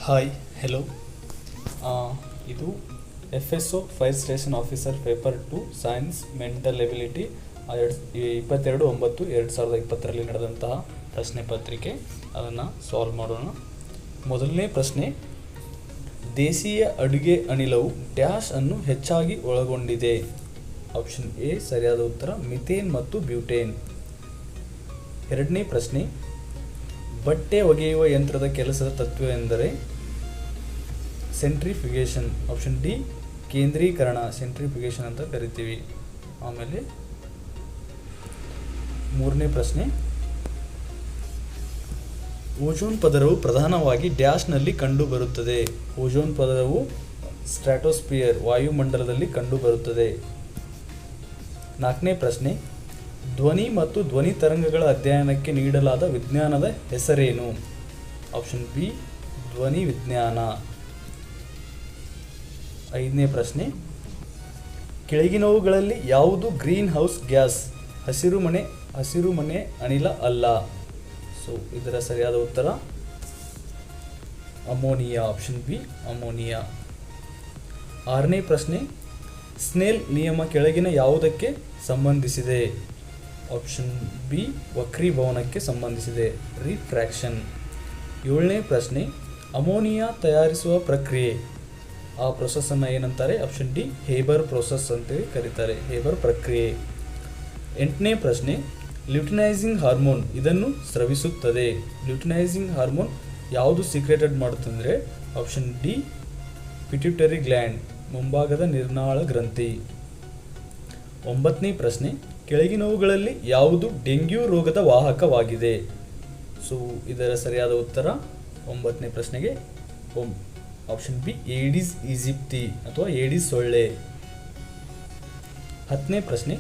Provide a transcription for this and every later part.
Hi hello ಇದು FSO fire station officer paper 2 science mental ability 22/9/2020ರಲ್ಲಿ ನಡೆದಂತಹ ಪ್ರಶ್ನೆ ಪತ್ರಿಕೆ. ಅದನ್ನು ಸಾಲ್ವ್ ಮಾಡೋಣ. ಮೊದಲನೇ ಪ್ರಶ್ನೆ, ದೇಶೀಯ ಅಡುಗೆ ಅನಿಲವು ಡ್ಯಾಶ್ ಅನ್ನು ಹೆಚ್ಚಾಗಿ ಒಳಗೊಂಡಿದೆ. ಆಪ್ಷನ್ ಎ ಸರಿಯಾದ ಉತ್ತರ ಮಿಥೇನ್ ಮತ್ತು ಬ್ಯೂಟೇನ್. ಎರಡನೇ ಪ್ರಶ್ನೆ, ಬಟ್ಟೆ ಒಗೆಯುವ ಯಂತ್ರದ ಕೆಲಸದ ತತ್ವವೆಂದರೆ ಸೆಂಟ್ರಿಫ್ಯೂಗೇಷನ್. ಆಪ್ಷನ್ ಡಿ ಕೇಂದ್ರೀಕರಣ, ಸೆಂಟ್ರಿಫ್ಯೂಗೇಷನ್ ಅಂತ ಕರಿತೀವಿ. ಆಮೇಲೆ ಮೂರನೇ ಪ್ರಶ್ನೆ, ಓಜೋನ್ ಪದರವು ಪ್ರಧಾನವಾಗಿ ಡ್ಯಾಶ್ನಲ್ಲಿ ಕಂಡುಬರುತ್ತದೆ. ಓಜೋನ್ ಪದರವು ಸ್ಟ್ರಾಟೋಸ್ಫಿಯರ್ ವಾಯುಮಂಡಲದಲ್ಲಿ ಕಂಡುಬರುತ್ತದೆ. ನಾಲ್ಕನೇ ಪ್ರಶ್ನೆ, ಧ್ವನಿ ಮತ್ತು ಧ್ವನಿ ತರಂಗಗಳ ಅಧ್ಯಯನಕ್ಕೆ ನೀಡಲಾದ ವಿಜ್ಞಾನದ ಹೆಸರೇನು. ಆಪ್ಷನ್ ಬಿ ಧ್ವನಿ ವಿಜ್ಞಾನ. ಐದನೇ ಪ್ರಶ್ನೆ, ಕೆಳಗಿನವುಗಳಲ್ಲಿ ಯಾವುದು ಗ್ರೀನ್ ಹೌಸ್ ಗ್ಯಾಸ್, ಹಸಿರುಮನೆ ಅನಿಲ ಅಲ್ಲ. ಸೊ ಇದರ ಸರಿಯಾದ ಉತ್ತರ ಅಮೋನಿಯಾ. Option B ammonia. ಆರನೇ ಪ್ರಶ್ನೆ, ಸ್ನೆಲ್ ನಿಯಮ ಕೆಳಗಿನ ಯಾವುದಕ್ಕೆ ಸಂಬಂಧಿಸಿದೆ. ಆಪ್ಷನ್ ಬಿ ವಕ್ರೀಭವನಕ್ಕೆ ಸಂಬಂಧಿಸಿದೆ, ರಿಫ್ರಾಕ್ಷನ್. ಏಳನೇ ಪ್ರಶ್ನೆ, ಅಮೋನಿಯಾ ತಯಾರಿಸುವ ಪ್ರಕ್ರಿಯೆ, ಆ ಪ್ರೊಸೆಸನ್ನು ಏನಂತಾರೆ. ಆಪ್ಷನ್ ಡಿ ಹೇಬರ್ ಪ್ರೊಸೆಸ್ ಅಂತೇಳಿ ಕರೀತಾರೆ, ಹೇಬರ್ ಪ್ರಕ್ರಿಯೆ. ಎಂಟನೇ ಪ್ರಶ್ನೆ, ಲ್ಯೂಟಿನೈಸಿಂಗ್ ಹಾರ್ಮೋನ್ ಇದನ್ನು ಸ್ರವಿಸುತ್ತದೆ. ಲ್ಯೂಟಿನೈಸಿಂಗ್ ಹಾರ್ಮೋನ್ ಯಾವುದು ಸೀಕ್ರೆಟೆಡ್ ಮಾಡುತ್ತಂದರೆ ಆಪ್ಷನ್ ಡಿ ಪಿಟ್ಯೂಟರಿ ಗ್ಲ್ಯಾಂಡ್, ಮುಂಭಾಗದ ನಿರ್ನಾಳ ಗ್ರಂಥಿ. ಒಂಬತ್ತನೇ ಪ್ರಶ್ನೆ, ಕೆಳಗಿನವುಗಳಲ್ಲಿ ಯಾವುದು ಡೆಂಗ್ಯೂ ರೋಗದ ವಾಹಕವಾಗಿದೆ. ಸೊ ಇದರ ಸರಿಯಾದ ಉತ್ತರ ಒಂಬತ್ತನೇ ಪ್ರಶ್ನೆಗೆ ಆಪ್ಷನ್ ಬಿ ಏಡಿಸ್ ಈಜಿಪ್ಟಿ ಅಥವಾ ಏಡಿಸ್ ಸೊಳ್ಳೆ. ಹತ್ತನೇ ಪ್ರಶ್ನೆ,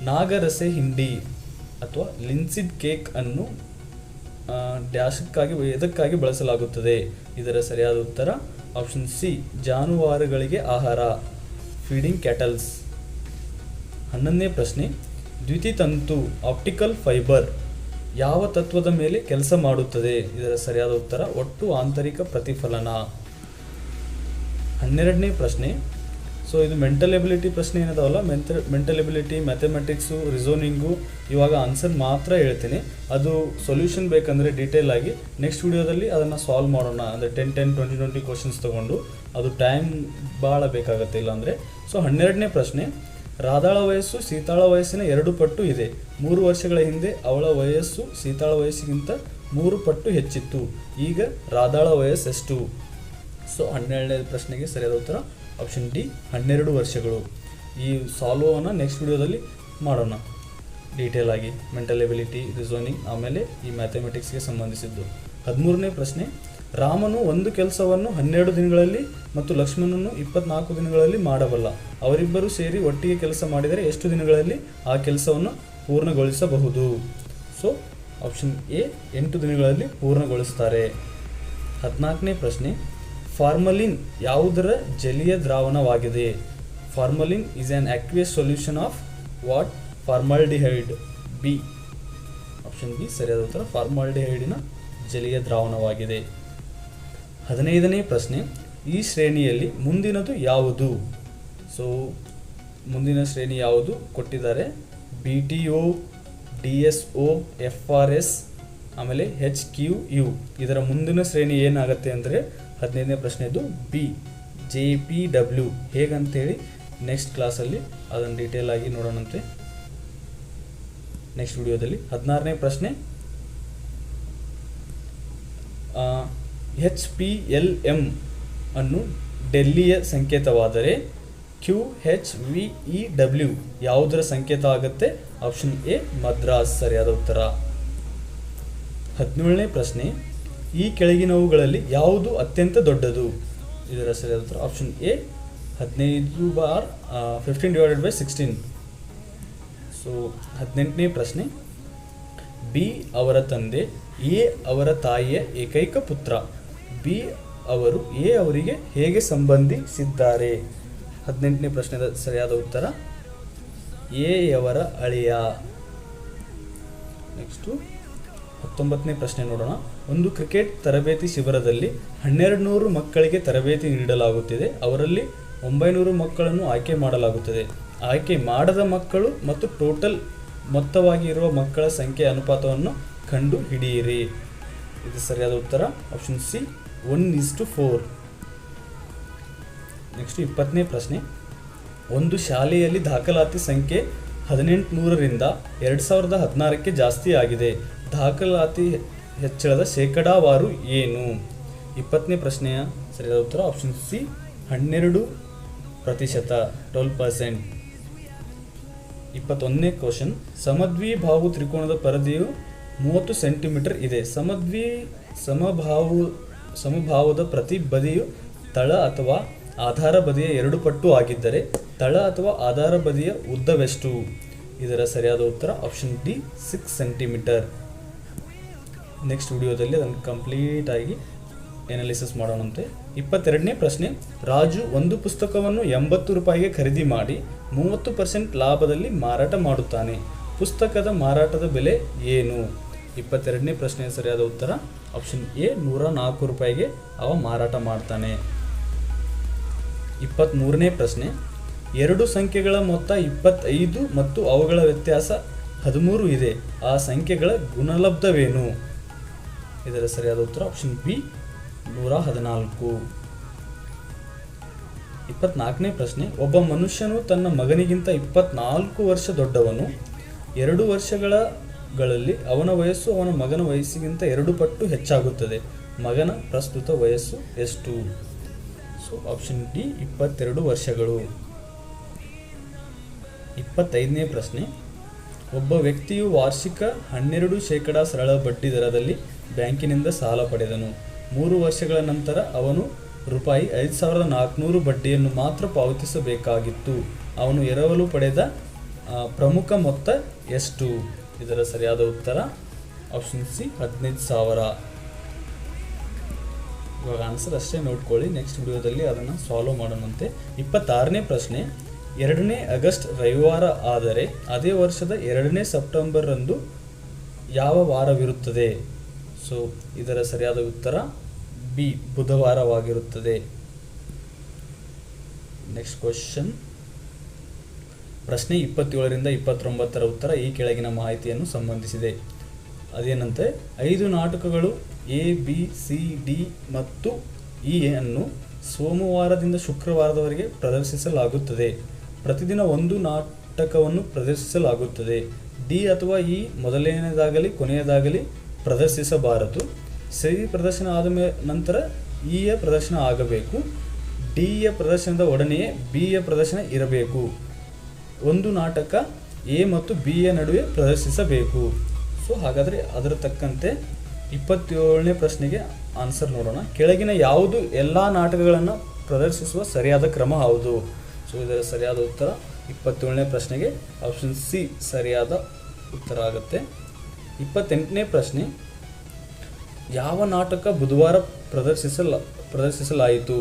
ನಾಗರಸೆ ಹಿಂಡಿ ಅಥವಾ ಲಿನ್ಸಿಡ್ ಕೇಕ್ ಅನ್ನು ಎದಕ್ಕಾಗಿ ಬಳಸಲಾಗುತ್ತದೆ. ಇದರ ಸರಿಯಾದ ಉತ್ತರ ಆಪ್ಷನ್ ಸಿ ಜಾನುವಾರುಗಳಿಗೆ ಆಹಾರ, ಫೀಡಿಂಗ್ ಕ್ಯಾಟಲ್ಸ್. 11ನೇ ಪ್ರಶ್ನೆ, ದ್ಯುತಿತಂತು ಆಪ್ಟಿಕಲ್ ಫೈಬರ್ ಯಾವ ತತ್ವದ ಮೇಲೆ ಕೆಲಸ ಮಾಡುತ್ತದೆ. ಇದರ ಸರಿಯಾದ ಉತ್ತರ ಒಟ್ಟು ಆಂತರಿಕ ಪ್ರತಿಫಲನ. 12ನೇ ಪ್ರಶ್ನೆ, ಸೊ ಇದು ಮೆಂಟಲ್ ಎಬಿಲಿಟಿ ಪ್ರಶ್ನೆ ಏನದಾವಲ್ಲ, ಮೆಂಟಲ್ ಎಬಿಲಿಟಿ, ಮ್ಯಾಥಮೆಟಿಕ್ಸು, ರಿಸೋನಿಂಗು, ಇವಾಗ ಆನ್ಸರ್ ಮಾತ್ರ ಹೇಳ್ತೀನಿ. ಅದು ಸೊಲ್ಯೂಷನ್ ಬೇಕಂದರೆ ಡೀಟೇಲ್ ಆಗಿ ನೆಕ್ಸ್ಟ್ ವಿಡಿಯೋದಲ್ಲಿ ಅದನ್ನು ಸಾಲ್ವ್ ಮಾಡೋಣ. ಅಂದರೆ 10 20 ಕ್ವಶನ್ಸ್ ತೊಗೊಂಡು ಅದು ಟೈಮ್ ಭಾಳ ಬೇಕಾಗತ್ತೆ ಇಲ್ಲಾಂದರೆ. ಸೊ 12ನೇ ಪ್ರಶ್ನೆ, ರಾಧಾಳ ವಯಸ್ಸು ಸೀತಾಳ ವಯಸ್ಸಿನ 2 ಪಟ್ಟು ಇದೆ. 3 ವರ್ಷಗಳ ಹಿಂದೆ ಅವಳ ವಯಸ್ಸು ಸೀತಾಳ ವಯಸ್ಸಿಗಿಂತ 3 ಪಟ್ಟು ಹೆಚ್ಚಿತ್ತು. ಈಗ ರಾಧಾಳ ವಯಸ್ಸೆಷ್ಟು. ಸೊ 12ನೇ ಪ್ರಶ್ನೆಗೆ ಸರಿಯಾದ ಉತ್ತರ ಆಪ್ಷನ್ ಡಿ 12 ವರ್ಷಗಳು. ಈ ಸಾಲ್ವನ್ನು ನೆಕ್ಸ್ಟ್ ವಿಡಿಯೋದಲ್ಲಿ ಮಾಡೋಣ ಡೀಟೇಲ್ ಆಗಿ, ಮೆಂಟಲ್ ಎಬಿಲಿಟಿ, ರಿಸೋನಿಂಗ್, ಆಮೇಲೆ ಈ ಮ್ಯಾಥಮೆಟಿಕ್ಸ್ಗೆ ಸಂಬಂಧಿಸಿದ್ದು. 13ನೇ ಪ್ರಶ್ನೆ, ರಾಮನು ಒಂದು ಕೆಲಸವನ್ನು 12 ದಿನಗಳಲ್ಲಿ ಮತ್ತು ಲಕ್ಷ್ಮಣನು 24 ದಿನಗಳಲ್ಲಿ ಮಾಡಬಲ್ಲ. ಅವರಿಬ್ಬರು ಸೇರಿ ಒಟ್ಟಿಗೆ ಕೆಲಸ ಮಾಡಿದರೆ ಎಷ್ಟು ದಿನಗಳಲ್ಲಿ ಆ ಕೆಲಸವನ್ನು ಪೂರ್ಣಗೊಳಿಸಬಹುದು. ಸೊ ಆಪ್ಷನ್ ಎ 8 ದಿನಗಳಲ್ಲಿ ಪೂರ್ಣಗೊಳಿಸ್ತಾರೆ. 14ನೇ ಪ್ರಶ್ನೆ, ಫಾರ್ಮಲಿನ್ ಯಾವುದರ ಜಲೀಯ ದ್ರಾವಣವಾಗಿದೆ. Formalin is an aqueous solution of what. Formaldehyde. B option B ಸರಿಯಾದ ಉತ್ತರ ಫಾರ್ಮಾಲ್ಡಿಹೈಡಿನ ಜಲೀಯ ದ್ರಾವಣವಾಗಿದೆ. 15ನೇ ಪ್ರಶ್ನೆ, ಈ ಶ್ರೇಣಿಯಲ್ಲಿ ಮುಂದಿನದು ಯಾವುದು. ಸೊ ಮುಂದಿನ ಶ್ರೇಣಿ ಯಾವುದು ಕೊಟ್ಟಿದ್ದಾರೆ. BTO, DSO, FRS, ಆಮೇಲೆ HQU. ಇದರ ಮುಂದಿನ ಶ್ರೇಣಿ ಏನಾಗುತ್ತೆ ಅಂದರೆ 15ನೇ ಪ್ರಶ್ನೆದು ಬಿ JPW. ಹೇಗಂತೇಳಿ ನೆಕ್ಸ್ಟ್ ಕ್ಲಾಸಲ್ಲಿ ಅದನ್ನು ಡೀಟೇಲ್ ಆಗಿ ನೋಡೋಣಂತೆ ನೆಕ್ಸ್ಟ್ ವಿಡಿಯೋದಲ್ಲಿ. 16ನೇ ಪ್ರಶ್ನೆ, HPLM ಅನ್ನು ಡೆಲ್ಲಿಯ ಸಂಕೇತವಾದರೆ QHVEW ಯಾವುದರ ಸಂಕೇತ ಆಗುತ್ತೆ. ಆಪ್ಷನ್ ಎ ಮದ್ರಾಸ್ ಸರಿಯಾದ ಉತ್ತರ. 17ನೇ ಪ್ರಶ್ನೆ, ಈ ಕೆಳಗಿನವುಗಳಲ್ಲಿ ಯಾವುದು ಅತ್ಯಂತ ದೊಡ್ಡದು. ಇದರ ಸರಿಯಾದ ಉತ್ತರ ಆಪ್ಷನ್ ಎ 15/16. ಸೊ 18ನೇ ಪ್ರಶ್ನೆ, ಬಿ ಅವರ ತಂದೆ ಎ ಅವರ ತಾಯಿಯ ಏಕೈಕ ಪುತ್ರ. ಬಿ ಅವರು ಎ ಅವರಿಗೆ ಹೇಗೆ ಸಂಬಂಧಿಸಿದ್ದಾರೆ. 18ನೇ ಪ್ರಶ್ನೆಯ ಸರಿಯಾದ ಉತ್ತರ ಎ ಯವರ ಅಳಿಯ. ನೆಕ್ಸ್ಟು 19ನೇ ಪ್ರಶ್ನೆ ನೋಡೋಣ. ಒಂದು ಕ್ರಿಕೆಟ್ ತರಬೇತಿ ಶಿಬಿರದಲ್ಲಿ 1200 ಮಕ್ಕಳಿಗೆ ತರಬೇತಿ ನೀಡಲಾಗುತ್ತಿದೆ. ಅವರಲ್ಲಿ 900 ಮಕ್ಕಳನ್ನು ಆಯ್ಕೆ ಮಾಡಲಾಗುತ್ತದೆ. ಆಯ್ಕೆ ಮಾಡದ ಮಕ್ಕಳು ಮತ್ತು ಟೋಟಲ್ ಮೊತ್ತವಾಗಿ ಇರುವ ಮಕ್ಕಳ ಸಂಖ್ಯೆ ಅನುಪಾತವನ್ನು ಕಂಡು ಹಿಡಿಯಿರಿ. ಇದು ಸರಿಯಾದ ಉತ್ತರ ಆಪ್ಷನ್ ಸಿ 1:4. ನೆಕ್ಸ್ಟ್ 20ನೇ ಪ್ರಶ್ನೆ. ಒಂದು ಶಾಲೆಯಲ್ಲಿ ದಾಖಲಾತಿ ಸಂಖ್ಯೆ 1800ರಿಂದ 2016ಕ್ಕೆ ಜಾಸ್ತಿ ಆಗಿದೆ. ದಾಖಲಾತಿ ಹೆಚ್ಚಳದ ಶೇಕಡಾವಾರು ಏನು? 20ನೇ ಪ್ರಶ್ನೆಯ ಸರಿಯಾದ ಉತ್ತರ ಆಪ್ಷನ್ ಸಿ 12%, 12%. 21ನೇ ಕ್ವಶನ್. ಸಮದ್ವಿಬಾಹು ತ್ರಿಕೋನದ ಪರದೆಯು 30 ಸೆಂಟಿಮೀಟರ್ ಇದೆ. ಸಮಭಾವದ ಪ್ರತಿ ಬದಿಯು ತಳ ಅಥವಾ ಆಧಾರ ಬದಿಯ 2 ಪಟ್ಟು ಆಗಿದ್ದರೆ ತಳ ಅಥವಾ ಆಧಾರ ಬದಿಯ ಉದ್ದವೆಷ್ಟು? ಇದರ ಸರಿಯಾದ ಉತ್ತರ ಆಪ್ಷನ್ ಡಿ 6 ಸೆಂಟಿಮೀಟರ್. ನೆಕ್ಸ್ಟ್ ವಿಡಿಯೋದಲ್ಲಿ ಅದನ್ನು ಕಂಪ್ಲೀಟ್ ಆಗಿ ಎನಾಲಿಸಿಸ್ ಮಾಡೋಣಂತೆ. 22ನೇ ಪ್ರಶ್ನೆ. ರಾಜು ಒಂದು ಪುಸ್ತಕವನ್ನು 80 ರೂಪಾಯಿಗೆ ಖರೀದಿ ಮಾಡಿ 30% ಲಾಭದಲ್ಲಿ ಮಾರಾಟ ಮಾಡುತ್ತಾನೆ. ಪುಸ್ತಕದ ಮಾರಾಟದ ಬೆಲೆ ಏನು? 22ನೇ ಪ್ರಶ್ನೆಯ ಸರಿಯಾದ ಉತ್ತರ ಆಪ್ಷನ್ ಎ 104 ರೂಪಾಯಿಗೆ ಅವ ಮಾರಾಟ ಮಾಡ್ತಾನೆ. 23ನೇ ಪ್ರಶ್ನೆ. ಎರಡು ಸಂಖ್ಯೆಗಳ ಮೊತ್ತ 25 ಮತ್ತು ಅವುಗಳ ವ್ಯತ್ಯಾಸ 13 ಇದೆ. ಆ ಸಂಖ್ಯೆಗಳ ಗುಣಲಬ್ಧವೇನು? ಇದರ ಸರಿಯಾದ ಉತ್ತರ ಆಪ್ಷನ್ ಬಿ 114. 24ನೇ ಪ್ರಶ್ನೆ. ಒಬ್ಬ ಮನುಷ್ಯನು ತನ್ನ ಮಗನಿಗಿಂತ 24 ವರ್ಷ ದೊಡ್ಡವನು. 2 ವರ್ಷಗಳಲ್ಲಿ ಅವನ ವಯಸ್ಸು ಅವನ ಮಗನ ವಯಸ್ಸಿಗಿಂತ 2 ಪಟ್ಟು ಹೆಚ್ಚಾಗುತ್ತದೆ. ಮಗನ ಪ್ರಸ್ತುತ ವಯಸ್ಸು ಎಷ್ಟು? ಸೊ ಆಪ್ಷನ್ ಡಿ 22 ವರ್ಷಗಳು. 25ನೇ ಪ್ರಶ್ನೆ. ಒಬ್ಬ ವ್ಯಕ್ತಿಯು ವಾರ್ಷಿಕ 12% ಸರಳ ಬಡ್ಡಿ ದರದಲ್ಲಿ ಬ್ಯಾಂಕಿನಿಂದ ಸಾಲ ಪಡೆದನು. 3 ವರ್ಷಗಳ ನಂತರ ಅವನು ರೂಪಾಯಿ 5400 ಬಡ್ಡಿಯನ್ನು ಮಾತ್ರ ಪಾವತಿಸಬೇಕಾಗಿತ್ತು. ಅವನು ಎರವಲು ಪಡೆದ ಪ್ರಮುಖ ಮೊತ್ತ ಎಷ್ಟು? ಇದರ ಸರಿಯಾದ ಉತ್ತರ ಆಪ್ಷನ್ ಸಿ 15,000. ಇವಾಗ ಆನ್ಸರ್ ಅಷ್ಟೇ ನೋಡ್ಕೊಳ್ಳಿ, ನೆಕ್ಸ್ಟ್ ವಿಡಿಯೋದಲ್ಲಿ ಅದನ್ನು ಸಾಲ್ವ್ ಮಾಡೋಣಂತೆ. 26ನೇ ಪ್ರಶ್ನೆ. 2ನೇ ಆಗಸ್ಟ್ ರವಿವಾರ ಆದರೆ ಅದೇ ವರ್ಷದ 2ನೇ ಸೆಪ್ಟೆಂಬರ್ರಂದು ಯಾವ ವಾರವಿರುತ್ತದೆ? ಸೊ ಇದರ ಸರಿಯಾದ ಉತ್ತರ ಬಿ ಬುಧವಾರವಾಗಿರುತ್ತದೆ. Next question. ಪ್ರಶ್ನೆ 27ರಿಂದ 29ರ ಉತ್ತರ ಈ ಕೆಳಗಿನ ಮಾಹಿತಿಯನ್ನು ಸಂಬಂಧಿಸಿದೆ. ಅದೇನಂತೆ 5 ನಾಟಕಗಳು ಎ ಬಿ ಸಿ ಡಿ ಮತ್ತು ಇ ಅನ್ನು ಸೋಮವಾರದಿಂದ ಶುಕ್ರವಾರದವರೆಗೆ ಪ್ರದರ್ಶಿಸಲಾಗುತ್ತದೆ. ಪ್ರತಿದಿನ ಒಂದು ನಾಟಕವನ್ನು ಪ್ರದರ್ಶಿಸಲಾಗುತ್ತದೆ. ಡಿ ಅಥವಾ ಇ ಮೊದಲನೆಯದಾಗಲಿ ಕೊನೆಯದಾಗಲಿ ಪ್ರದರ್ಶಿಸಬಾರದು. ಸಿ ಪ್ರದರ್ಶನ ಆದ ನಂತರ ಇಯ ಪ್ರದರ್ಶನ ಆಗಬೇಕು. ಡಿಯ ಪ್ರದರ್ಶನದ ಒಡನೆಯೇ ಬಿಯ ಪ್ರದರ್ಶನ ಇರಬೇಕು. ಒಂದು ನಾಟಕ ಎ ಮತ್ತು ಬಿಯ ನಡುವೆ ಪ್ರದರ್ಶಿಸಬೇಕು. ಸೊ ಹಾಗಾದರೆ ಅದರ ತಕ್ಕಂತೆ 27ನೇ ಪ್ರಶ್ನೆಗೆ ಆನ್ಸರ್ ನೋಡೋಣ. ಕೆಳಗಿನ ಯಾವುದು ಎಲ್ಲ ನಾಟಕಗಳನ್ನು ಪ್ರದರ್ಶಿಸುವ ಸರಿಯಾದ ಕ್ರಮ ಯಾವುದು? ಸೊ ಇದರ ಸರಿಯಾದ ಉತ್ತರ 27ನೇ ಪ್ರಶ್ನೆಗೆ ಆಪ್ಷನ್ ಸಿ ಸರಿಯಾದ ಉತ್ತರ ಆಗುತ್ತೆ. 28ನೇ ಪ್ರಶ್ನೆ. ಯಾವ ನಾಟಕ ಬುಧವಾರ ಪ್ರದರ್ಶಿಸಲಾಯಿತು?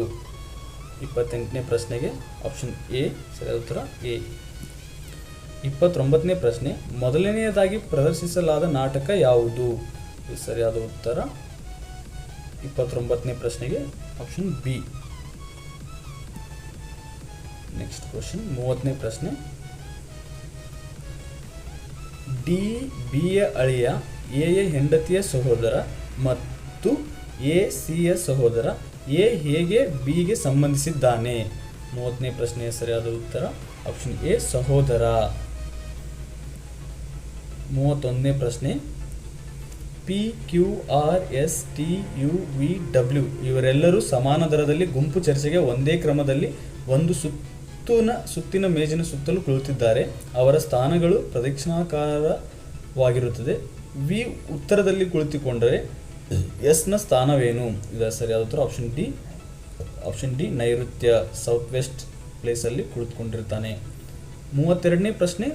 28ನೇ ಪ್ರಶ್ನೆಗೆ ಆಪ್ಷನ್ ಎ ಸರಿಯಾದ ಉತ್ತರ ಎ. 29ನೇ ಪ್ರಶ್ನೆ. ಮೊದಲನೆಯದಾಗಿ ಪ್ರದರ್ಶಿಸಲಾದ ನಾಟಕ ಯಾವುದು? ಸರಿಯಾದ ಉತ್ತರ 29ನೇ ಪ್ರಶ್ನೆಗೆ ಆಪ್ಷನ್ ಬಿ. ನೆಕ್ಸ್ಟ್ ಕ್ವಶನ್ 30ನೇ ಪ್ರಶ್ನೆ. ಡಿ ಬಿಯ ಅಳಿಯ ಎಯ ಹೆಂಡತಿಯ ಸಹೋದರ ಮತ್ತು ಎ ಸಿಯ ಸಹೋದರ. ಎ ಹೇಗೆ ಬಿಗೆ ಸಂಬಂಧಿಸಿದ್ದಾನೆ? 30ನೇ ಪ್ರಶ್ನೆಯ ಸರಿಯಾದ ಉತ್ತರ ಆಪ್ಷನ್ ಎ ಸಹೋದರ. 31ನೇ ಪ್ರಶ್ನೆ. P Q R S T U V W ಇವರೆಲ್ಲರೂ ಸಮಾನ ದರದಲ್ಲಿ ಗುಂಪು ಚರ್ಚೆಗೆ ಒಂದೇ ಕ್ರಮದಲ್ಲಿ ಒಂದು ಸುತ್ತಿನ ಮೇಜಿನ ಸುತ್ತಲೂ ಕುಳಿತಿದ್ದಾರೆ. ಅವರ ಸ್ಥಾನಗಳು ಪ್ರದಕ್ಷಿಣಾಕಾರವಾಗಿರುತ್ತದೆ. ವಿ ಉತ್ತರದಲ್ಲಿ ಕುಳಿತುಕೊಂಡರೆ ಎಸ್ನ ಸ್ಥಾನವೇನು? ಇದರ ಸರಿಯಾದ ಉತ್ತರ ಆಪ್ಷನ್ ಡಿ ನೈಋತ್ಯ ಸೌತ್ ವೆಸ್ಟ್ ಪ್ಲೇಸಲ್ಲಿ ಕುಳಿತುಕೊಂಡಿರ್ತಾನೆ. 32ನೇ ಪ್ರಶ್ನೆ.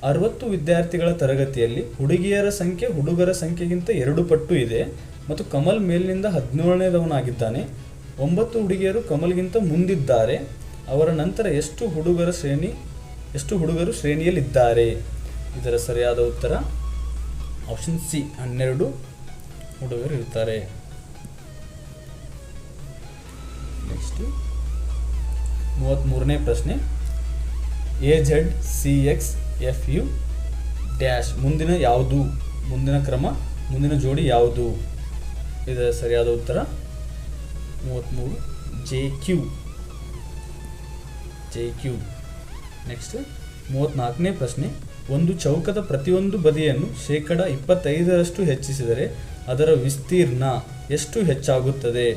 60 ವಿದ್ಯಾರ್ಥಿಗಳ ತರಗತಿಯಲ್ಲಿ ಹುಡುಗಿಯರ ಸಂಖ್ಯೆ ಹುಡುಗರ ಸಂಖ್ಯೆಗಿಂತ 2 ಪಟ್ಟು ಇದೆ ಮತ್ತು ಕಮಲ್ ಮೇಲಿನಿಂದ 17ನೇದವನಾಗಿದ್ದಾನೆ. 9 ಹುಡುಗಿಯರು ಕಮಲ್ಗಿಂತ ಮುಂದಿದ್ದಾರೆ. ಅವರ ನಂತರ ಎಷ್ಟು ಹುಡುಗರು ಶ್ರೇಣಿಯಲ್ಲಿದ್ದಾರೆ? ಇದರ ಸರಿಯಾದ ಉತ್ತರ ಆಪ್ಷನ್ ಸಿ 12. ಹುಡುಗರು ಇರ್ತಾರೆ. ನೆಕ್ಸ್ಟ್ 33ನೇ ಪ್ರಶ್ನೆ, AZCXFU ಡ್ಯಾಶ್ ಮುಂದಿನ ಯಾವುದು, ಮುಂದಿನ ಕ್ರಮ, ಮುಂದಿನ ಜೋಡಿ ಯಾವುದು? ಇದರ ಸರಿಯಾದ ಉತ್ತರ 33 JQ. ನೆಕ್ಸ್ಟ್ 34ನೇ ಪ್ರಶ್ನೆ, ಒಂದು ಚೌಕದ ಪ್ರತಿಯೊಂದು ಬದಿಯನ್ನು 25% ಹೆಚ್ಚಿಸಿದರೆ ಅದರ ವಿಸ್ತೀರ್ಣ ಎಷ್ಟು ಹೆಚ್ಚಾಗುತ್ತದೆ?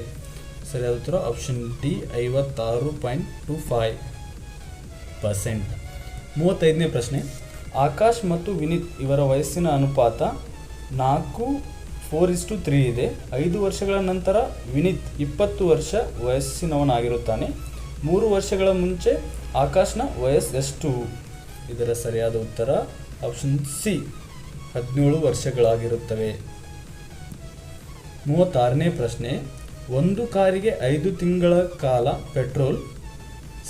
ಸರಿಯಾದ ಉತ್ತರ ಆಪ್ಷನ್ ಡಿ 56.25%. 35ನೇ ಪ್ರಶ್ನೆ, ಆಕಾಶ್ ಮತ್ತು ವಿನೀತ್ ಇವರ ವಯಸ್ಸಿನ ಅನುಪಾತ 4:3 ಇದೆ. 5 ವರ್ಷಗಳ ನಂತರ ವಿನೀತ್ 20 ವರ್ಷ ವಯಸ್ಸಿನವನಾಗಿರುತ್ತಾನೆ. 3 ವರ್ಷಗಳ ಮುಂಚೆ ಆಕಾಶ್ನ ವಯಸ್ಸೆಷ್ಟು? ಇದರ ಸರಿಯಾದ ಉತ್ತರ ಆಪ್ಷನ್ ಸಿ 17 ವರ್ಷಗಳಾಗಿರುತ್ತವೆ. 36ನೇ ಪ್ರಶ್ನೆ, ಒಂದು ಕಾರಿಗೆ 5 ತಿಂಗಳ ಕಾಲ ಪೆಟ್ರೋಲ್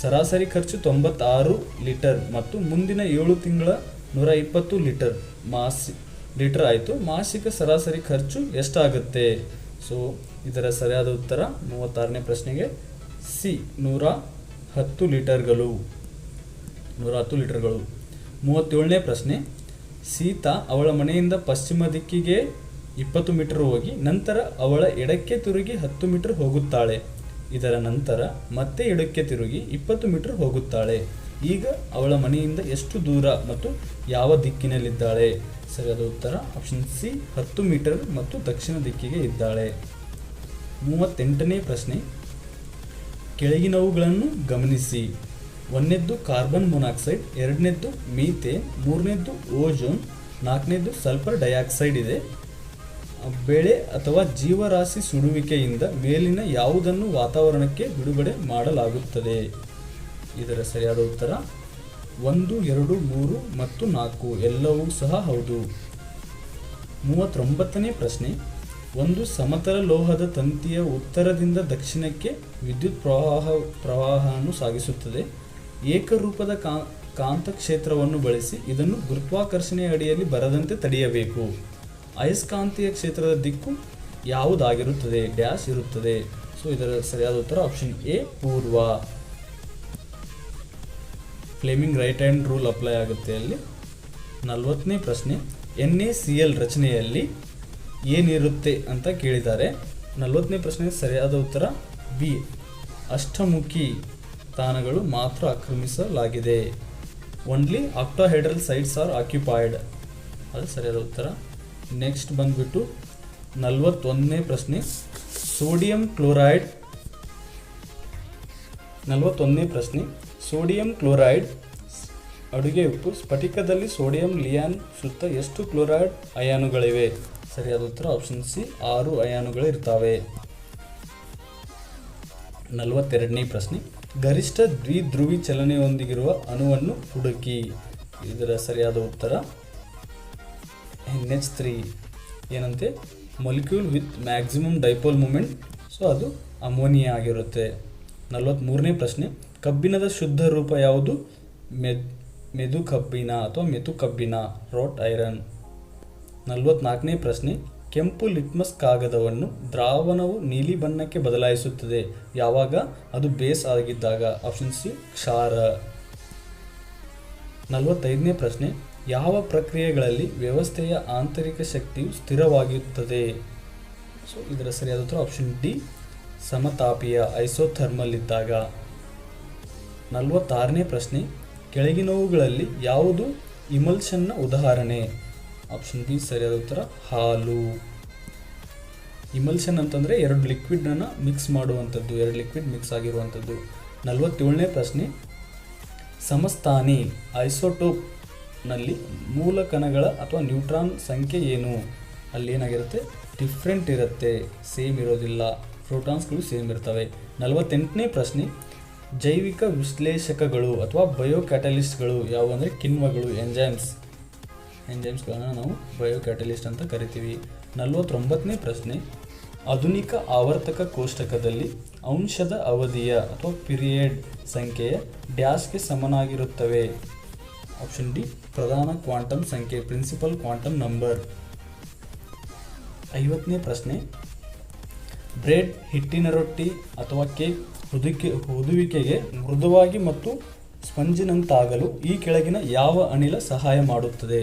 ಸರಾಸರಿ ಖರ್ಚು 96 ಲೀಟರ್ ಮತ್ತು ಮುಂದಿನ 7 ತಿಂಗಳ 120 ಲೀಟರ್ ಆಯಿತು. ಮಾಸಿಕ ಸರಾಸರಿ ಖರ್ಚು ಎಷ್ಟಾಗುತ್ತೆ? ಸೊ ಇದರ ಸರಿಯಾದ ಉತ್ತರ 36ನೇ ಪ್ರಶ್ನೆಗೆ ಸಿ 110 ಲೀಟರ್ಗಳು. 37ನೇ ಪ್ರಶ್ನೆ, ಸೀತಾ ಅವಳ ಮನೆಯಿಂದ ಪಶ್ಚಿಮ ದಿಕ್ಕಿಗೆ 20 ಮೀಟರ್ ಹೋಗಿ ನಂತರ ಅವಳ ಎಡಕ್ಕೆ ತಿರುಗಿ 10 ಮೀಟರ್ ಹೋಗುತ್ತಾಳೆ. ಇದರ ನಂತರ ಮತ್ತೆ ಎಡಕ್ಕೆ ತಿರುಗಿ 20 ಮೀಟರ್ ಹೋಗುತ್ತಾಳೆ. ಈಗ ಅವಳ ಮನೆಯಿಂದ ಎಷ್ಟು ದೂರ ಮತ್ತು ಯಾವ ದಿಕ್ಕಿನಲ್ಲಿದ್ದಾಳೆ? ಸರಿಯಾದ ಉತ್ತರ ಆಪ್ಷನ್ ಸಿ 10 ಮೀಟರ್ ಮತ್ತು ದಕ್ಷಿಣ ದಿಕ್ಕಿಗೆ ಇದ್ದಾಳೆ. 38ನೇ ಪ್ರಶ್ನೆ, ಕೆಳಗಿನವುಗಳನ್ನು ಗಮನಿಸಿ. 1ನೇದ್ದು ಕಾರ್ಬನ್ ಮೊನಾಕ್ಸೈಡ್, 2ನೇದ್ದು ಮೀಥೇನ್, 3ನೇದ್ದು ಓಜೋನ್, 4ನೇದ್ದು ಸಲ್ಫರ್ ಡೈಆಕ್ಸೈಡ್ ಇದೆ. ಬೆಳೆ ಅಥವಾ ಜೀವರಾಶಿ ಸುಡುವಿಕೆಯಿಂದ ಮೇಲಿನ ಯಾವುದನ್ನು ವಾತಾವರಣಕ್ಕೆ ಬಿಡುಗಡೆ ಮಾಡಲಾಗುತ್ತದೆ? ಇದರ ಸರಿಯಾದ ಉತ್ತರ 1, 2, 3 ಮತ್ತು 4 ಎಲ್ಲವೂ ಸಹ ಹೌದು. 39ನೇ ಪ್ರಶ್ನೆ, ಒಂದು ಸಮತಲ ಲೋಹದ ತಂತಿಯ ಉತ್ತರದಿಂದ ದಕ್ಷಿಣಕ್ಕೆ ವಿದ್ಯುತ್ ಪ್ರವಾಹವನ್ನು ಸಾಗಿಸುತ್ತದೆ. ಏಕರೂಪದ ಕಾಂತಕ್ಷೇತ್ರವನ್ನು ಬಳಸಿ ಇದನ್ನು ಗುರುತ್ವಾಕರ್ಷಣೆಯ ಅಡಿಯಲ್ಲಿ ಬರದಂತೆ ತಡೆಯಬೇಕು. ಅಯಸ್ಕಾಂತೀಯ ಕ್ಷೇತ್ರದ ದಿಕ್ಕು ಯಾವುದಾಗಿರುತ್ತದೆ? ಡ್ಯಾಶ್ ಇರುತ್ತದೆ. ಸೊ ಇದರ ಸರಿಯಾದ ಉತ್ತರ ಆಪ್ಷನ್ ಎ ಪೂರ್ವ. Fleming right hand rule apply ಆಗುತ್ತೆ ಅಲ್ಲಿ. 40ನೇ ಪ್ರಶ್ನೆ, NaCl ರಚನೆಯಲ್ಲಿ ಏನಿರುತ್ತೆ ಅಂತ ಕೇಳಿದ್ದಾರೆ. 40ನೇ ಪ್ರಶ್ನೆ ಸರಿಯಾದ ಉತ್ತರ ಬಿ ಅಷ್ಟಮುಖಿ ಸ್ಥಾನಗಳು ಮಾತ್ರ ಆಕ್ರಮಿಸಲಾಗಿದೆ. Only octahedral sites are occupied. ಅದು ಸರಿಯಾದ ಉತ್ತರ. ನೆಕ್ಸ್ಟ್ ಬಂದ್ಬಿಟ್ಟು 41ನೇ ಪ್ರಶ್ನೆ, ಸೋಡಿಯಂ ಕ್ಲೋರೈಡ್. 41ನೇ ಪ್ರಶ್ನೆ, ಸೋಡಿಯಂ ಕ್ಲೋರೈಡ್ ಅಡುಗೆ ಉಪ್ಪು ಸ್ಫಟಿಕದಲ್ಲಿ ಸೋಡಿಯಂ ಲಿಯಾನ್ ಸುತ್ತ ಎಷ್ಟು ಕ್ಲೋರೈಡ್ ಅಯಾನುಗಳಿವೆ? ಸರಿಯಾದ ಉತ್ತರ ಆಪ್ಷನ್ ಸಿ 6 ಅಯಾನುಗಳಿರ್ತವೆ. 42ನೇ ಪ್ರಶ್ನೆ, ಗರಿಷ್ಠ ದ್ವಿಧ್ರುವಿ ಚಲನೆಯೊಂದಿಗಿರುವ ಅಣುವನ್ನು ಹುಡುಕಿ. ಇದರ ಸರಿಯಾದ ಉತ್ತರ NH3 ಏನಂತೆ molecule with maximum dipole moment. So ಅದು ಅಮೋನಿಯಾ ಆಗಿರುತ್ತೆ. 43ನೇ ಪ್ರಶ್ನೆ, ಕಬ್ಬಿಣದ ಶುದ್ಧ ರೂಪ ಯಾವುದು? ಮೆದು ಕಬ್ಬಿಣ ಅಥವಾ ಮೆತು ಕಬ್ಬಿಣ, ರಾಟ್ ಐರನ್. 44ನೇ ಪ್ರಶ್ನೆ, ಕೆಂಪು ಲಿಟ್ಮಸ್ ಕಾಗದವನ್ನು ದ್ರಾವಣವು ನೀಲಿ ಬಣ್ಣಕ್ಕೆ ಬದಲಾಯಿಸುತ್ತದೆ ಯಾವಾಗ? ಅದು ಬೇಸ್ ಆಗಿದ್ದಾಗ. ಆಪ್ಷನ್ ಸಿ ಕ್ಷಾರ. 45ನೇ ಪ್ರಶ್ನೆ, ಯಾವ ಪ್ರಕ್ರಿಯೆಗಳಲ್ಲಿ ವ್ಯವಸ್ಥೆಯ ಆಂತರಿಕ ಶಕ್ತಿಯು ಸ್ಥಿರವಾಗಿರುತ್ತದೆ? ಸೊ ಇದರ ಸರಿಯಾದ ಉತ್ತರ ಆಪ್ಷನ್ ಡಿ ಸಮತಾಪೀಯ ಐಸೋಥರ್ಮಲ್ ಇದ್ದಾಗ. 46ನೇ ಪ್ರಶ್ನೆ, ಕೆಳಗಿನವುಗಳಲ್ಲಿ ಯಾವುದು ಇಮಲ್ಷನ್ನ ಉದಾಹರಣೆ? ಆಪ್ಷನ್ ಬಿ ಸರಿಯಾದ ಉತ್ತರ ಹಾಲು. ಇಮಲ್ಷನ್ ಅಂತಂದರೆ 2 ಲಿಕ್ವಿಡನ್ನು ಮಿಕ್ಸ್ ಮಾಡುವಂಥದ್ದು, 2 ಲಿಕ್ವಿಡ್ ಮಿಕ್ಸ್ ಆಗಿರುವಂಥದ್ದು. 47ನೇ ಪ್ರಶ್ನೆ, ಸಮಸ್ಥಾನಿ ಐಸೋಟೋಪ್ನಲ್ಲಿ ಮೂಲ ಕಣಗಳ ಅಥವಾ ನ್ಯೂಟ್ರಾನ್ ಸಂಖ್ಯೆ ಏನು? ಅಲ್ಲಿ ಏನಾಗಿರುತ್ತೆ? ಡಿಫ್ರೆಂಟ್ ಇರುತ್ತೆ, ಸೇಮ್ ಇರೋದಿಲ್ಲ. ಪ್ರೋಟಾನ್ಸ್ಗಳು ಸೇಮ್ ಇರ್ತವೆ. 48ನೇ ಪ್ರಶ್ನೆ, ಜೈವಿಕ ವಿಶ್ಲೇಷಕಗಳು ಅಥವಾ ಬಯೋ ಕ್ಯಾಟಲಿಸ್ಟ್ಗಳು ಯಾವುವು ಅಂದರೆ ಕಿಣ್ವಗಳು, ಎಂಜೈಮ್ಸ್ಗಳನ್ನು ನಾವು ಬಯೋ ಕ್ಯಾಟಲಿಸ್ಟ್ ಅಂತ ಕರಿತೀವಿ. 49ನೇ ಪ್ರಶ್ನೆ, ಆಧುನಿಕ ಆವರ್ತಕ ಕೋಷ್ಟಕದಲ್ಲಿ ಅಂಶದ ಅವಧಿಯ ಅಥವಾ ಪಿರಿಯಡ್ ಸಂಖ್ಯೆಯ ಡ್ಯಾಶ್ಗೆ ಸಮನಾಗಿರುತ್ತವೆ? ಆಪ್ಷನ್ ಡಿ ಪ್ರಧಾನ ಕ್ವಾಂಟಮ್ ಸಂಖ್ಯೆ, ಪ್ರಿನ್ಸಿಪಲ್ ಕ್ವಾಂಟಮ್ ನಂಬರ್. 50ನೇ ಪ್ರಶ್ನೆ, ಬ್ರೆಡ್, ಹಿಟ್ಟಿನ ರೊಟ್ಟಿ ಅಥವಾ ಕೇಕ್ ಹುದುವಿಕೆಗೆ ಮೃದುವಾಗಿ ಮತ್ತು ಸ್ಪಂಜಿನಂತಾಗಲು ಈ ಕೆಳಗಿನ ಯಾವ ಅನಿಲ ಸಹಾಯ ಮಾಡುತ್ತದೆ?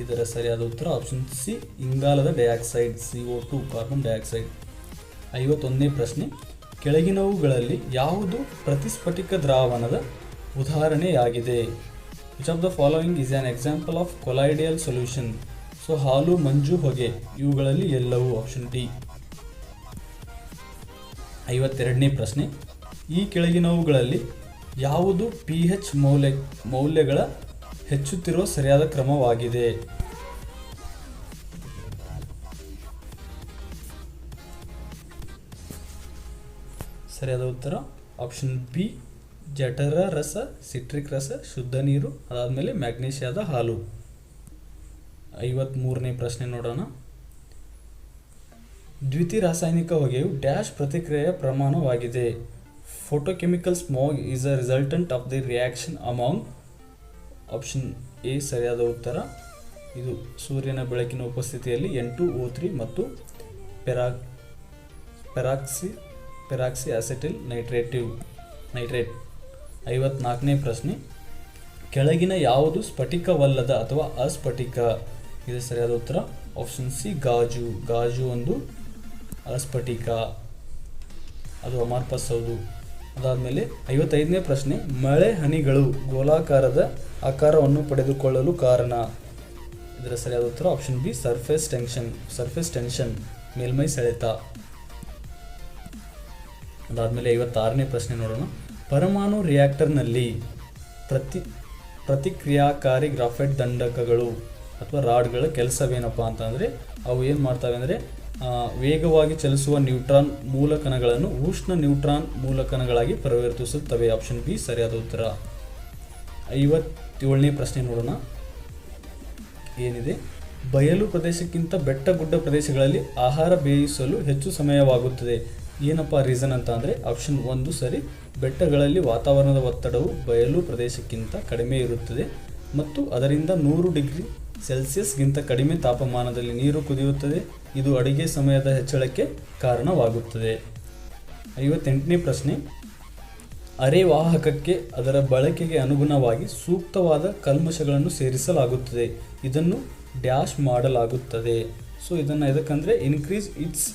ಇದರ ಸರಿಯಾದ ಉತ್ತರ ಆಪ್ಷನ್ ಸಿ, ಇಂಗಾಲದ ಡೈಆಕ್ಸೈಡ್, CO2, ಕಾರ್ಬನ್ ಡೈಆಕ್ಸೈಡ್. 51ನೇ ಪ್ರಶ್ನೆ, ಕೆಳಗಿನವುಗಳಲ್ಲಿ ಯಾವುದು ಪ್ರತಿಸ್ಫಟಿಕ ದ್ರಾವಣದ ಉದಾಹರಣೆಯಾಗಿದೆ? Which of the following is an example of colloidal solution? So ಹಾಲು, ಮಂಜು, ಹೊಗೆ ಇವುಗಳಲ್ಲಿ ಎಲ್ಲವೂ? Option D. 52ನೇ ಪ್ರಶ್ನೆ, ಈ ಕೆಳಗಿನವುಗಳಲ್ಲಿ ಯಾವುದು pH ಮೌಲ್ಯಗಳ ಹೆಚ್ಚುತ್ತಿರುವ ಸರಿಯಾದ ಕ್ರಮವಾಗಿದೆ? ಸರಿಯಾದ ಉತ್ತರ ಆಪ್ಷನ್ ಬಿ, ಜಠರ ರಸ, ಸಿಟ್ರಿಕ್ ರಸ, ಶುದ್ಧ ನೀರು, ಅದಾದಮೇಲೆ ಮ್ಯಾಗ್ನೀಷಿಯಾದ ಹಾಲು. 53ನೇ ಪ್ರಶ್ನೆ ನೋಡೋಣ. ದ್ವಿತೀಯ ರಾಸಾಯನಿಕ ಹೊಗೆಯು ಡ್ಯಾಶ್ ಪ್ರತಿಕ್ರಿಯೆಯ ಪ್ರಮಾಣವಾಗಿದೆ? Photochemical smog is a resultant of the reaction among. Option A ಸರಿಯಾದ ಉತ್ತರ. ಇದು ಸೂರ್ಯನ ಬೆಳಕಿನ ಉಪಸ್ಥಿತಿಯಲ್ಲಿ N2O3 ಮತ್ತು ಪೆರಾಕ್ಸಿ ಅಸೆಟಿಲ್ ನೈಟ್ರೇಟ್. 54ನೇ ಪ್ರಶ್ನೆ, ಕೆಳಗಿನ ಯಾವುದು ಸ್ಫಟಿಕವಲ್ಲದ ಅಥವಾ ಅಸ್ಫಟಿಕ? ಇದು ಸರಿಯಾದ ಉತ್ತರ ಆಪ್ಷನ್ ಸಿ, ಗಾಜು. ಗಾಜು ಒಂದು ಅಸ್ಫಟಿಕ, ಅದು ಅಮಾರ್ಫಸ್ ಹೌದು. ಅದಾದಮೇಲೆ 55ನೇ ಪ್ರಶ್ನೆ, ಮಳೆ ಹನಿಗಳು ಗೋಲಾಕಾರದ ಆಕಾರವನ್ನು ಪಡೆದುಕೊಳ್ಳಲು ಕಾರಣ? ಇದರ ಸರಿಯಾದ ಉತ್ತರ ಆಪ್ಷನ್ ಬಿ, ಸರ್ಫೇಸ್ ಟೆನ್ಷನ್, ಮೇಲ್ಮೈ ಸೆಳೆತ. ಅದಾದಮೇಲೆ 56ನೇ ಪ್ರಶ್ನೆ ನೋಡೋಣ. ಪರಮಾಣು ರಿಯಾಕ್ಟರ್ನಲ್ಲಿ ಪ್ರತಿಕ್ರಿಯಾಕಾರಿ ಗ್ರಾಫೈಟ್ ದಂಡಕಗಳು ಅಥವಾ ರಾಡ್ಗಳ ಕೆಲಸವೇನಪ್ಪ ಅಂತಂದರೆ ಅವು ಏನು ಮಾಡ್ತವೆ ಅಂದರೆ ವೇಗವಾಗಿ ಚಲಿಸುವ ನ್ಯೂಟ್ರಾನ್ ಮೂಲಕಣಗಳನ್ನು ಉಷ್ಣ ನ್ಯೂಟ್ರಾನ್ ಮೂಲಕಣಗಳಾಗಿ ಪರಿವರ್ತಿಸುತ್ತವೆ. ಆಪ್ಷನ್ ಬಿ ಸರಿಯಾದ ಉತ್ತರ. 57ನೇ ಪ್ರಶ್ನೆ ನೋಡೋಣ. ಏನಿದೆ? ಬಯಲು ಪ್ರದೇಶಕ್ಕಿಂತ ಬೆಟ್ಟ ಗುಡ್ಡ ಪ್ರದೇಶಗಳಲ್ಲಿ ಆಹಾರ ಬೇಯಿಸಲು ಹೆಚ್ಚು ಸಮಯವಾಗುತ್ತದೆ. ಏನಪ್ಪ ರೀಸನ್ ಅಂತ ಅಂದರೆ ಆಪ್ಷನ್ 1 ಸರಿ. ಬೆಟ್ಟಗಳಲ್ಲಿ ವಾತಾವರಣದ ಒತ್ತಡವು ಬಯಲು ಪ್ರದೇಶಕ್ಕಿಂತ ಕಡಿಮೆ ಇರುತ್ತದೆ ಮತ್ತು ಅದರಿಂದ 100 ಡಿಗ್ರಿ ಸೆಲ್ಸಿಯಸ್ಗಿಂತ ಕಡಿಮೆ ತಾಪಮಾನದಲ್ಲಿ ನೀರು ಕುದಿಯುತ್ತದೆ. ಇದು ಅಡಿಗೆ ಸಮಯದ ಹೆಚ್ಚಳಕ್ಕೆ ಕಾರಣವಾಗುತ್ತದೆ. 58ನೇ ಪ್ರಶ್ನೆ, ಅರೆವಾಹಕಕ್ಕೆ ಅದರ ಬಳಕೆಗೆ ಅನುಗುಣವಾಗಿ ಸೂಕ್ತವಾದ ಕಲ್ಮಶಗಳನ್ನು ಸೇರಿಸಲಾಗುತ್ತದೆ. ಇದನ್ನು ಡ್ಯಾಶ್ ಮಾಡಲಾಗುತ್ತದೆ. ಸೊ ಇದನ್ನು ಎದಕ್ಕಂದರೆ increase its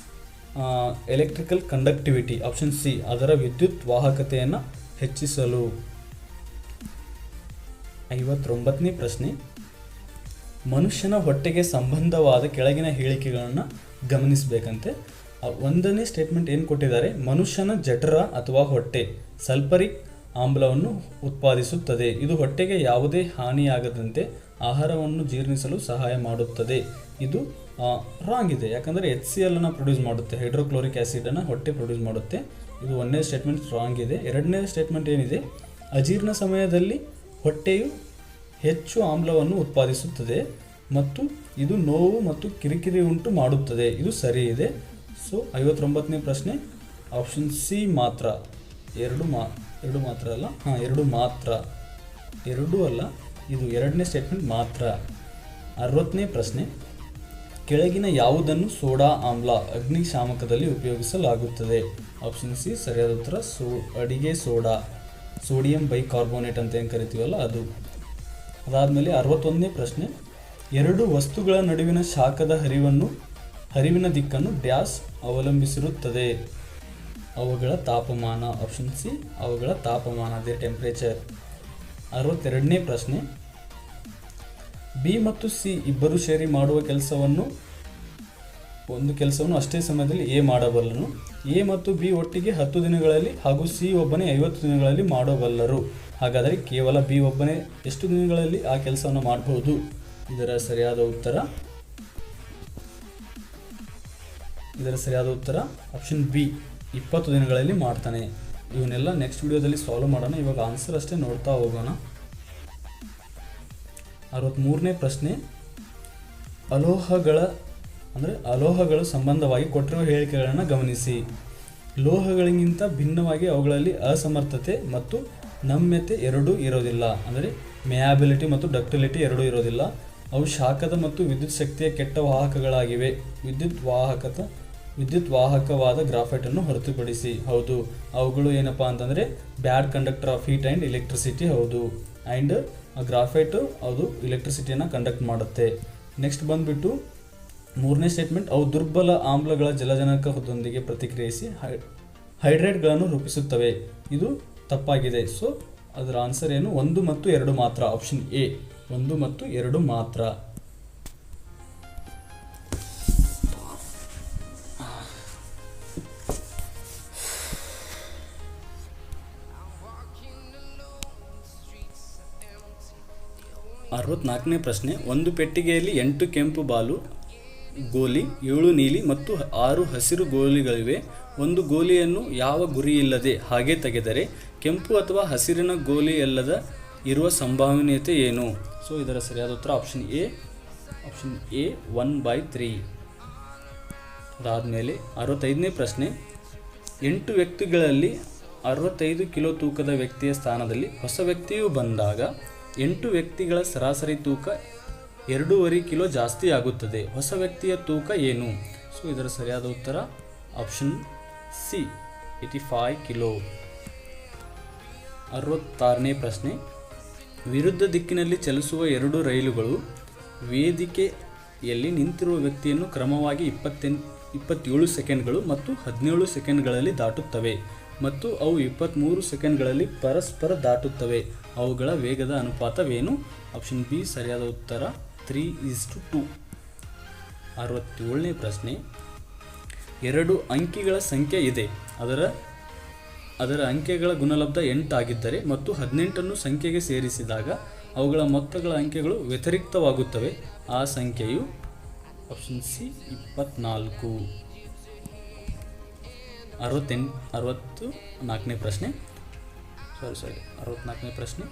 electrical conductivity. Option C, ಅದರ ವಿದ್ಯುತ್ ವಾಹಕತೆಯನ್ನು ಹೆಚ್ಚಿಸಲು. 59ನೇ ಪ್ರಶ್ನೆ, ಮನುಷ್ಯನ ಹೊಟ್ಟೆಗೆ ಸಂಬಂಧವಾದ ಕೆಳಗಿನ ಹೇಳಿಕೆಗಳನ್ನು ಗಮನಿಸಬೇಕಂತೆ. 1ನೇ ಸ್ಟೇಟ್ಮೆಂಟ್ ಏನು ಕೊಟ್ಟಿದ್ದಾರೆ? ಮನುಷ್ಯನ ಜಠರ ಅಥವಾ ಹೊಟ್ಟೆ ಸಲ್ಫರಿಕ್ ಆಮ್ಲವನ್ನು ಉತ್ಪಾದಿಸುತ್ತದೆ. ಇದು ಹೊಟ್ಟೆಗೆ ಯಾವುದೇ ಹಾನಿಯಾಗದಂತೆ ಆಹಾರವನ್ನು ಜೀರ್ಣಿಸಲು ಸಹಾಯ ಮಾಡುತ್ತದೆ. ಇದು ರಾಂಗ್ ಇದೆ, ಯಾಕಂದರೆ HCl ಅನ್ನು ಪ್ರೊಡ್ಯೂಸ್ ಮಾಡುತ್ತೆ, ಹೈಡ್ರೋಕ್ಲೋರಿಕ್ ಆ್ಯಸಿಡನ್ನು ಹೊಟ್ಟೆ ಪ್ರೊಡ್ಯೂಸ್ ಮಾಡುತ್ತೆ. ಇದು 1ನೇ ಸ್ಟೇಟ್ಮೆಂಟ್ ರಾಂಗ್ ಇದೆ. 2ನೇ ಸ್ಟೇಟ್ಮೆಂಟ್ ಏನಿದೆ? ಅಜೀರ್ಣ ಸಮಯದಲ್ಲಿ ಹೊಟ್ಟೆಯು ಹೆಚ್ಚು ಆಮ್ಲವನ್ನು ಉತ್ಪಾದಿಸುತ್ತದೆ ಮತ್ತು ಇದು ನೋವು ಮತ್ತು ಕಿರಿಕಿರಿ ಉಂಟು ಮಾಡುತ್ತದೆ. ಇದು ಸರಿ ಇದೆ. ಸೊ 59ನೇ ಪ್ರಶ್ನೆ ಆಪ್ಷನ್ ಸಿ ಮಾತ್ರ. ಎರಡು ಮಾತ್ರ ಅಲ್ಲ, ಎರಡು ಮಾತ್ರ, ಎರಡೂ ಅಲ್ಲ, ಇದು 2ನೇ ಸ್ಟೇಟ್ಮೆಂಟ್ ಮಾತ್ರ. 60ನೇ ಪ್ರಶ್ನೆ, ಕೆಳಗಿನ ಯಾವುದನ್ನು ಸೋಡಾ ಆಮ್ಲ ಅಗ್ನಿಶಾಮಕದಲ್ಲಿ ಉಪಯೋಗಿಸಲಾಗುತ್ತದೆ? ಆಪ್ಷನ್ ಸಿ ಸರಿಯಾದ ಉತ್ತರ. ಅಡಿಗೆ ಸೋಡಾ, ಸೋಡಿಯಂ ಬೈಕಾರ್ಬೋನೇಟ್ ಅಂತ ಏನು ಕರಿತೀವಲ್ಲ ಅದು. ಅದಾದಮೇಲೆ 61ನೇ ಪ್ರಶ್ನೆ, ಎರಡು ವಸ್ತುಗಳ ನಡುವಿನ ಶಾಖದ ಹರಿವಿನ ದಿಕ್ಕನ್ನು ಡ್ಯಾಶ್ ಅವಲಂಬಿಸಿರುತ್ತದೆ? ಅವುಗಳ ತಾಪಮಾನ. ಆಪ್ಷನ್ ಸಿ, ಅವುಗಳ ತಾಪಮಾನ, ದೇ ಟೆಂಪ್ರೇಚರ್. 62ನೇ ಪ್ರಶ್ನೆ, ಬಿ ಮತ್ತು ಸಿ ಇಬ್ಬರು ಸೇರಿ ಮಾಡುವ ಒಂದು ಕೆಲಸವನ್ನು ಅಷ್ಟೇ ಸಮಯದಲ್ಲಿ ಎ ಮಾಡಬಲ್ಲನು. ಎ ಮತ್ತು ಬಿ ಒಟ್ಟಿಗೆ 10 ದಿನಗಳಲ್ಲಿ ಹಾಗೂ ಸಿ ಒಬ್ಬನೇ 50 ದಿನಗಳಲ್ಲಿ ಮಾಡಬಲ್ಲರು. ಹಾಗಾದರೆ ಕೇವಲ ಬಿ ಒಬ್ಬನೇ ಎಷ್ಟು ದಿನಗಳಲ್ಲಿ ಆ ಕೆಲಸವನ್ನು ಮಾಡಬಹುದು? ಇದರ ಸರಿಯಾದ ಉತ್ತರ ಆಪ್ಷನ್ ಬಿ, 20 ದಿನಗಳಲ್ಲಿ ಮಾಡ್ತಾನೆ. ಇವನ್ನೆಲ್ಲ ನೆಕ್ಸ್ಟ್ ವಿಡಿಯೋದಲ್ಲಿ ಸಾಲ್ವ್ ಮಾಡೋಣ. ಇವಾಗ ಆನ್ಸರ್ ಅಷ್ಟೇ ನೋಡ್ತಾ ಹೋಗೋಣ. 63ನೇ ಪ್ರಶ್ನೆ, ಅಲೋಹಗಳು ಸಂಬಂಧವಾಗಿ ಕೊಟ್ಟಿರುವ ಹೇಳಿಕೆಗಳನ್ನು ಗಮನಿಸಿ. ಲೋಹಗಳಿಗಿಂತ ಭಿನ್ನವಾಗಿ ಅವುಗಳಲ್ಲಿ ಅಸಮರ್ಥತೆ ಮತ್ತು ನಮ್ಯತೆ ಎರಡೂ ಇರೋದಿಲ್ಲ. ಅಂದರೆ ಮೆಯಾಬಿಲಿಟಿ ಮತ್ತು ಡಕ್ಟಿಲಿಟಿ ಎರಡೂ ಇರೋದಿಲ್ಲ. ಅವು ಶಾಖದ ಮತ್ತು ವಿದ್ಯುತ್ ಶಕ್ತಿಯ ಕೆಟ್ಟ ವಾಹಕಗಳಾಗಿವೆ. ವಿದ್ಯುತ್ ವಾಹಕವಾದ ಗ್ರಾಫೈಟನ್ನು ಹೊರತುಪಡಿಸಿ. ಹೌದು, ಅವುಗಳು ಏನಪ್ಪ ಅಂತಂದರೆ bad conductor of heat and electricity. ಹೌದು, ಆ್ಯಂಡ್ ಗ್ರಾಫೈಟು ಅದು ಎಲೆಕ್ಟ್ರಿಸಿಟಿಯನ್ನು ಕಂಡಕ್ಟ್ ಮಾಡುತ್ತೆ. ನೆಕ್ಸ್ಟ್ ಬಂದುಬಿಟ್ಟು ಮೂರನೇ ಸ್ಟೇಟ್ಮೆಂಟ್, ಅವು ದುರ್ಬಲ ಆಮ್ಲಗಳ ಜಲಜನಕದೊಂದಿಗೆ ಪ್ರತಿಕ್ರಿಯಿಸಿ ಹೈಡ್ರೇಟ್ಗಳನ್ನು ರೂಪಿಸುತ್ತವೆ. ಇದು ತಪ್ಪಾಗಿದೆ. ಸೊ ಅದರ ಆನ್ಸರ್ ಏನು? 1 ಮತ್ತು 2 ಮಾತ್ರ. ಆಪ್ಷನ್ ಎ 1 ಮತ್ತು 2 ಮಾತ್ರ. ಅರವತ್ನಾಲ್ಕನೇ ಪ್ರಶ್ನೆ, ಒಂದು ಪೆಟ್ಟಿಗೆಯಲ್ಲಿ 8 ಕೆಂಪು ಗೋಲಿ, 7 ನೀಲಿ ಮತ್ತು 6 ಹಸಿರು ಗೋಲಿಗಳಿವೆ. ಒಂದು ಗೋಲಿಯನ್ನು ಯಾವ ಗುರಿಯಿಲ್ಲದೆ ಹಾಗೆ ತೆಗೆದರೆ ಕೆಂಪು ಅಥವಾ ಹಸಿರಿನ ಗೋಲಿಯಲ್ಲದ ಇರುವ ಸಂಭಾವ್ಯತೆ ಏನು? ಸೊ ಇದರ ಸರಿಯಾದ ಉತ್ತರ ಆಪ್ಷನ್ ಎ 1/3. ಅದಾದಮೇಲೆ 65ನೇ ಪ್ರಶ್ನೆ, 8 ವ್ಯಕ್ತಿಗಳಲ್ಲಿ 65 ಕಿಲೋ ತೂಕದ ವ್ಯಕ್ತಿಯ ಸ್ಥಾನದಲ್ಲಿ ಹೊಸ ವ್ಯಕ್ತಿಯು ಬಂದಾಗ 8 ವ್ಯಕ್ತಿಗಳ ಸರಾಸರಿ ತೂಕ 2.5 ಕಿಲೋ ಜಾಸ್ತಿ ಆಗುತ್ತದೆ. ಹೊಸ ವ್ಯಕ್ತಿಯ ತೂಕ ಏನು? ಸೊ ಇದರ ಸರಿಯಾದ ಉತ್ತರ ಆಪ್ಷನ್ ಸಿ 85 ಕಿಲೋ. 66ನೇ ಪ್ರಶ್ನೆ, ವಿರುದ್ಧ ದಿಕ್ಕಿನಲ್ಲಿ ಚಲಿಸುವ 2 ರೈಲುಗಳು ವೇದಿಕೆಯಲ್ಲಿ ನಿಂತಿರುವ ವ್ಯಕ್ತಿಯನ್ನು ಕ್ರಮವಾಗಿ 27 ಸೆಕೆಂಡ್ಗಳು ಮತ್ತು 17 ಸೆಕೆಂಡ್ಗಳಲ್ಲಿ ದಾಟುತ್ತವೆ ಮತ್ತು ಅವು 23 ಸೆಕೆಂಡ್ಗಳಲ್ಲಿ ಪರಸ್ಪರ ದಾಟುತ್ತವೆ. ಅವುಗಳ ವೇಗದ ಅನುಪಾತವೇನು? ಆಪ್ಷನ್ ಬಿ ಸರಿಯಾದ ಉತ್ತರ 3:2. 67ನೇ ಪ್ರಶ್ನೆ, 2 ಅಂಕಿಗಳ ಸಂಖ್ಯೆ ಇದೆ. ಅದರ ಅಂಕೆಗಳ ಗುಣಲಬ್ಧ 8 ಆಗಿದ್ದರೆ ಮತ್ತು 18ಅನ್ನು ಸಂಖ್ಯೆಗೆ ಸೇರಿಸಿದಾಗ ಅವುಗಳ ಮೊತ್ತಗಳ ಅಂಕೆಗಳು ವ್ಯತಿರಿಕ್ತವಾಗುತ್ತವೆ. ಆ ಸಂಖ್ಯೆಯು ಆಪ್ಷನ್ ಸಿ 24. 64ನೇ ಪ್ರಶ್ನೆ 64ನೇ ಪ್ರಶ್ನೆ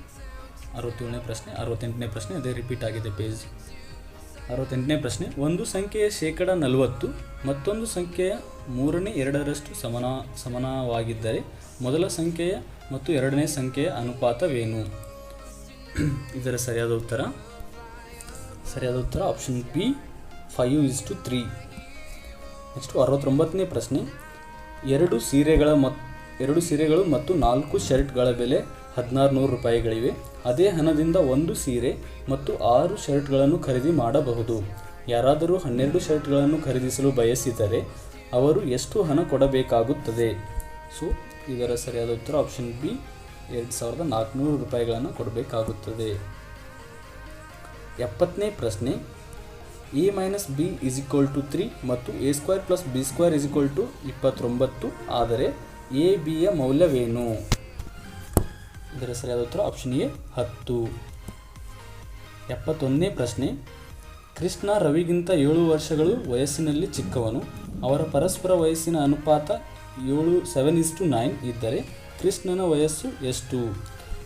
67ನೇ ಪ್ರಶ್ನೆ 68ನೇ ಪ್ರಶ್ನೆ ಅದೇ ರಿಪೀಟ್ ಆಗಿದೆ ಪೇಜ್. 68ನೇ ಪ್ರಶ್ನೆ, ಒಂದು ಸಂಖ್ಯೆಯ ಶೇಕಡ 40 ಮತ್ತೊಂದು ಸಂಖ್ಯೆಯ 3/2 ಸಮಾನವಾಗಿದ್ದರೆ ಮೊದಲ ಸಂಖ್ಯೆಯ ಮತ್ತು ಎರಡನೇ ಸಂಖ್ಯೆಯ ಅನುಪಾತವೇನು? ಇದರ ಸರಿಯಾದ ಉತ್ತರ ಆಪ್ಷನ್ ಬಿ 5:3. ನೆಕ್ಸ್ಟ್ 69ನೇ ಪ್ರಶ್ನೆ, 2 ಸೀರೆಗಳು ಮತ್ತು 4 ಶರ್ಟ್ಗಳ ಬೆಲೆ 1600 ರೂಪಾಯಿಗಳಿವೆ. ಅದೇ ಹಣದಿಂದ 1 ಸೀರೆ ಮತ್ತು 6 ಶರ್ಟ್ಗಳನ್ನು ಖರೀದಿ ಮಾಡಬಹುದು. ಯಾರಾದರೂ 12 ಶರ್ಟ್ಗಳನ್ನು ಖರೀದಿಸಲು ಬಯಸಿದರೆ ಅವರು ಎಷ್ಟು ಹಣ ಕೊಡಬೇಕಾಗುತ್ತದೆ? ಸೊ ಇದರ ಸರಿಯಾದ ಉತ್ತರ ಆಪ್ಷನ್ ಬಿ 2400 ರೂಪಾಯಿಗಳನ್ನು ಕೊಡಬೇಕಾಗುತ್ತದೆ. 70ನೇ ಪ್ರಶ್ನೆ, a - b = 3 ಮತ್ತು a² + b² = 29 ಆದರೆ a b ಯ ಮೌಲ್ಯವೇನು? ಇದರ ಸರಿಯಾದ ಉತ್ತರ ಆಪ್ಷನ್ ಎ 10. 71ನೇ ಪ್ರಶ್ನೆ, ಕೃಷ್ಣ ರವಿಗಿಂತ 7 ವರ್ಷಗಳು ವಯಸ್ಸಿನಲ್ಲಿ ಚಿಕ್ಕವನು. ಅವರ ಪರಸ್ಪರ ವಯಸ್ಸಿನ ಅನುಪಾತ 7:9 ಇದ್ದರೆ ಕೃಷ್ಣನ ವಯಸ್ಸು ಎಷ್ಟು?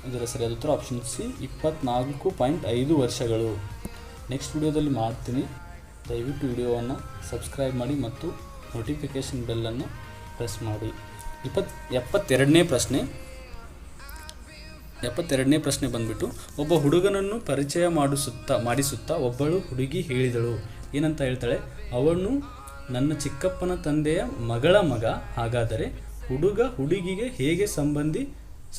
ಇದರ ಸರಿಯಾದ ಉತ್ತರ ಆಪ್ಷನ್ ಸಿ 24.5 ವರ್ಷಗಳು. ನೆಕ್ಸ್ಟ್ ವಿಡಿಯೋದಲ್ಲಿ ಮಾಡ್ತೀನಿ. ದಯವಿಟ್ಟು ವಿಡಿಯೋವನ್ನು ಸಬ್ಸ್ಕ್ರೈಬ್ ಮಾಡಿ ಮತ್ತು ನೋಟಿಫಿಕೇಷನ್ ಬೆಲ್ಲನ್ನು ಪ್ರೆಸ್ ಮಾಡಿ. 72ನೇ ಪ್ರಶ್ನೆ ಬಂದ್ಬಿಟ್ಟು, ಒಬ್ಬ ಹುಡುಗನನ್ನು ಪರಿಚಯ ಮಾಡಿಸುತ್ತಾ ಒಬ್ಬಳು ಹುಡುಗಿ ಹೇಳಿದಳು. ಏನಂತ ಹೇಳ್ತಾಳೆ? ಅವನು ನನ್ನ ಚಿಕ್ಕಪ್ಪನ ತಂದೆಯ ಮಗಳ ಮಗ. ಹಾಗಾದರೆ ಹುಡುಗ ಹುಡುಗಿಗೆ ಹೇಗೆ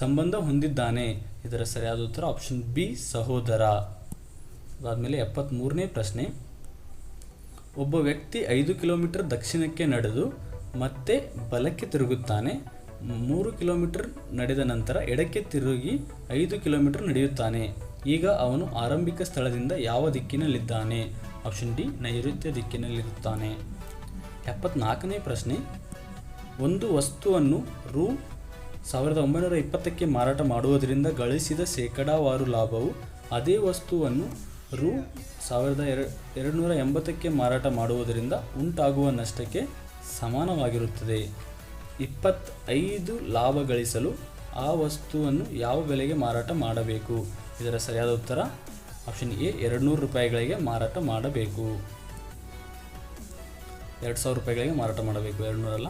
ಸಂಬಂಧ ಹೊಂದಿದ್ದಾನೆ? ಇದರ ಸರಿಯಾದ ಉತ್ತರ ಆಪ್ಷನ್ ಬಿ ಸಹೋದರ. ಅದಾದಮೇಲೆ 73ನೇ ಪ್ರಶ್ನೆ, ಒಬ್ಬ ವ್ಯಕ್ತಿ 5 ಕಿಲೋಮೀಟರ್ ದಕ್ಷಿಣಕ್ಕೆ ನಡೆದು ಮತ್ತೆ ಬಲಕ್ಕೆ ತಿರುಗುತ್ತಾನೆ. 3 ಕಿಲೋಮೀಟರ್ ನಡೆದ ನಂತರ ಎಡಕ್ಕೆ ತಿರುಗಿ 5 ಕಿಲೋಮೀಟರ್ ನಡೆಯುತ್ತಾನೆ. ಈಗ ಅವನು ಆರಂಭಿಕ ಸ್ಥಳದಿಂದ ಯಾವ ದಿಕ್ಕಿನಲ್ಲಿದ್ದಾನೆ? ಆಪ್ಷನ್ ಡಿ ನೈಋತ್ಯ ದಿಕ್ಕಿನಲ್ಲಿರುತ್ತಾನೆ. 74ನೇ ಪ್ರಶ್ನೆ, ಒಂದು ವಸ್ತುವನ್ನು ರೂ 1920ಕ್ಕೆ ಮಾರಾಟ ಮಾಡುವುದರಿಂದ ಗಳಿಸಿದ ಶೇಕಡಾವಾರು ಲಾಭವು ಅದೇ ವಸ್ತುವನ್ನು ರೂ 1280ಕ್ಕೆ ಮಾರಾಟ ಮಾಡುವುದರಿಂದ ಉಂಟಾಗುವ ನಷ್ಟಕ್ಕೆ ಸಮಾನವಾಗಿರುತ್ತದೆ. 25 ಲಾಭ ಗಳಿಸಲು ಆ ವಸ್ತುವನ್ನು ಯಾವ ಬೆಲೆಗೆ ಮಾರಾಟ ಮಾಡಬೇಕು? ಇದರ ಸರಿಯಾದ ಉತ್ತರ ಆಪ್ಷನ್ ಎ 200 ರೂಪಾಯಿಗಳಿಗೆ ಮಾರಾಟ ಮಾಡಬೇಕು. 2000 ರೂಪಾಯಿಗಳಿಗೆ ಮಾರಾಟ ಮಾಡಬೇಕು, 200 ಅಲ್ಲ.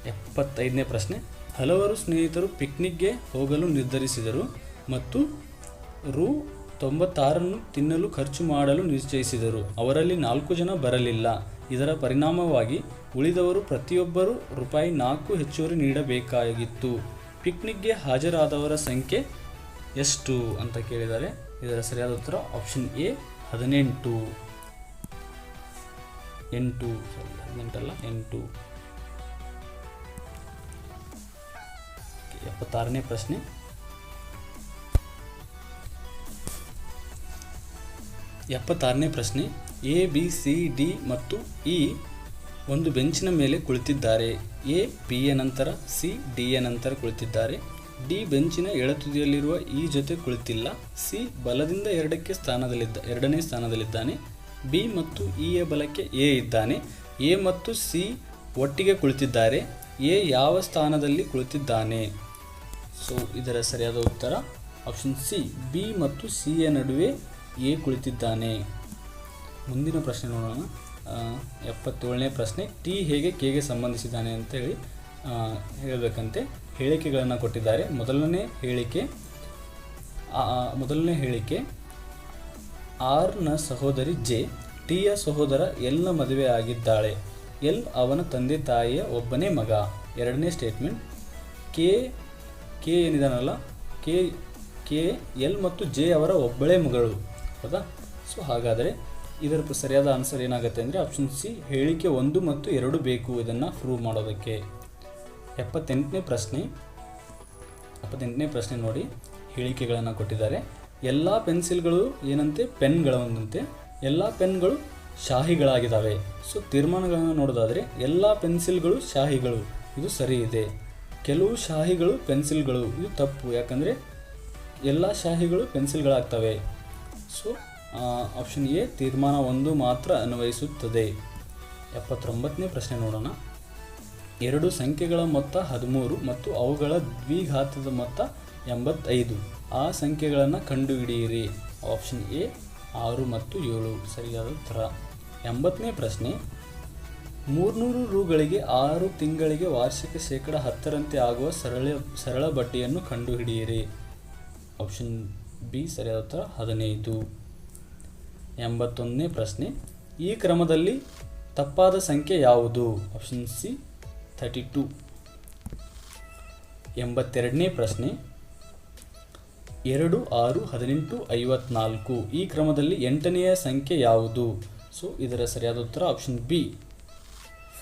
75ನೇ ಪ್ರಶ್ನೆ, ಹಲವರು ಸ್ನೇಹಿತರು ಪಿಕ್ನಿಕ್ಗೆ ಹೋಗಲು ನಿರ್ಧರಿಸಿದರು ಮತ್ತು ರೂ 96 ತಿನ್ನಲು ಖರ್ಚು ಮಾಡಲು ನಿಶ್ಚಯಿಸಿದರು. ಅವರಲ್ಲಿ 4 ಜನ ಬರಲಿಲ್ಲ. ಇದರ ಪರಿಣಾಮವಾಗಿ ಉಳಿದವರು ಪ್ರತಿಯೊಬ್ಬರು ₹4 ಹೆಚ್ಚುವರಿ ನೀಡಬೇಕಾಗಿತ್ತು. ಪಿಕ್ನಿಕ್ಗೆ ಹಾಜರಾದವರ ಸಂಖ್ಯೆ ಎಷ್ಟು ಅಂತ ಕೇಳಿದ್ದಾರೆ. ಇದರ ಸರಿಯಾದ ಉತ್ತರ ಆಪ್ಷನ್ ಎ 18. 76ನೇ ಪ್ರಶ್ನೆ. ಎ, ಬಿ, ಸಿ, ಡಿ ಮತ್ತು ಇ ಒಂದು ಬೆಂಚಿನ ಮೇಲೆ ಕುಳಿತಿದ್ದಾರೆ. ಎ ಬಿಯ ನಂತರ, ಸಿ ಡಿಯ ನಂತರ ಕುಳಿತಿದ್ದಾರೆ. ಡಿ ಬೆಂಚಿನ ಎಡತುದಿಯಲ್ಲಿರುವ ಇ ಜೊತೆ ಕುಳಿತಿಲ್ಲ. ಸಿ ಬಲದಿಂದ ಎರಡನೇ ಸ್ಥಾನದಲ್ಲಿದ್ದಾನೆ. ಬಿ ಮತ್ತು ಇಯ ಬಲಕ್ಕೆ ಎ ಇದ್ದಾನೆ. ಎ ಮತ್ತು ಸಿ ಒಟ್ಟಿಗೆ ಕುಳಿತಿದ್ದಾರೆ. ಎ ಯಾವ ಸ್ಥಾನದಲ್ಲಿ ಕುಳಿತಿದ್ದಾನೆ? ಸೊ ಇದರ ಸರಿಯಾದ ಉತ್ತರ ಆಪ್ಷನ್ ಸಿ, ಬಿ ಮತ್ತು ಸಿಯ ನಡುವೆ ಎ ಕುಳಿತಿದ್ದಾನೆ. ಮುಂದಿನ ಪ್ರಶ್ನೆ ನೋಡೋಣ. 77ನೇ ಪ್ರಶ್ನೆ. ಟಿ ಹೇಗೆ ಕೆಗೆ ಸಂಬಂಧಿಸಿದ್ದಾನೆ ಅಂತೇಳಿ ಹೇಳಬೇಕಂತೆ ಹೇಳಿಕೆಗಳನ್ನು ಕೊಟ್ಟಿದ್ದಾರೆ. ಮೊದಲನೇ ಹೇಳಿಕೆ ಆರ್ನ ಸಹೋದರಿ ಜೆ ಟಿಯ ಸಹೋದರ ಎಲ್ನ ಮದುವೆ ಆಗಿದ್ದಾಳೆ. ಎಲ್ ಅವನ ತಂದೆ ತಾಯಿಯ ಒಬ್ಬನೇ ಮಗ. ಎರಡನೇ ಸ್ಟೇಟ್ಮೆಂಟ್, ಕೆ ಏನಿದಾನಲ್ಲ, ಕೆ ಎಲ್ ಮತ್ತು ಜೆ ಅವರ ಒಬ್ಬಳೇ ಮಗಳು. ಹೌದಾ? ಸೊ ಹಾಗಾದರೆ ಇದರ ಸರಿಯಾದ ಆನ್ಸರ್ ಏನಾಗುತ್ತೆ ಅಂದರೆ ಆಪ್ಷನ್ ಸಿ, ಹೇಳಿಕೆ 1 ಮತ್ತು 2 ಬೇಕು ಇದನ್ನು ಪ್ರೂವ್ ಮಾಡೋದಕ್ಕೆ. 78ನೇ ಪ್ರಶ್ನೆ ನೋಡಿ. ಹೇಳಿಕೆಗಳನ್ನು ಕೊಟ್ಟಿದ್ದಾರೆ. ಎಲ್ಲ ಪೆನ್ಸಿಲ್ಗಳು ಏನಂತೆ? ಪೆನ್ಗಳಂತೆ. ಎಲ್ಲ ಪೆನ್ಗಳು ಶಾಹಿಗಳಾಗಿದ್ದಾವೆ. ಸೊ ತೀರ್ಮಾನಗಳನ್ನು ನೋಡೋದಾದರೆ ಎಲ್ಲ ಪೆನ್ಸಿಲ್ಗಳು ಶಾಹಿಗಳು, ಇದು ಸರಿ ಇದೆ. ಕೆಲವು ಶಾಹಿಗಳು ಪೆನ್ಸಿಲ್ಗಳು, ಇದು ತಪ್ಪು. ಯಾಕಂದರೆ ಎಲ್ಲ ಶಾಹಿಗಳು ಪೆನ್ಸಿಲ್ಗಳಾಗ್ತವೆ. ಸೊ ಆಪ್ಷನ್ ಎ, ತೀರ್ಮಾನ 1 ಮಾತ್ರ ಅನ್ವಯಿಸುತ್ತದೆ. 79ನೇ ಪ್ರಶ್ನೆ ನೋಡೋಣ. 2 ಸಂಖ್ಯೆಗಳ ಮೊತ್ತ 13 ಮತ್ತು ಅವುಗಳ ದ್ವಿಘಾತದ ಮೊತ್ತ 85. ಆ ಸಂಖ್ಯೆಗಳನ್ನು ಕಂಡುಹಿಡಿಯಿರಿ. ಆಪ್ಷನ್ ಎ 6 ಮತ್ತು 7 ಸರಿಯಾದ ಉತ್ತರ. 80ನೇ ಪ್ರಶ್ನೆ. 300 ರುಗಳಿಗೆ 6 ತಿಂಗಳಿಗೆ ವಾರ್ಷಿಕ ಶೇಕಡ 10ರಂತೆ ಆಗುವ ಸರಳ ಬಡ್ಡಿಯನ್ನು ಕಂಡುಹಿಡಿಯಿರಿ. ಆಪ್ಷನ್ ಬಿ ಸರಿಯಾದ ಉತ್ತರ 15. 81ನೇ ಪ್ರಶ್ನೆ. ಈ ಕ್ರಮದಲ್ಲಿ ತಪ್ಪಾದ ಸಂಖ್ಯೆ ಯಾವುದು? Option C 32. 82ನೇ ಪ್ರಶ್ನೆ. 2, 6, 18, 54 ಈ ಕ್ರಮದಲ್ಲಿ 8ನೆಯ ಸಂಖ್ಯೆ ಯಾವುದು? ಸೊ ಇದರ ಸರಿಯಾದ ಉತ್ತರ ಆಪ್ಷನ್ ಬಿ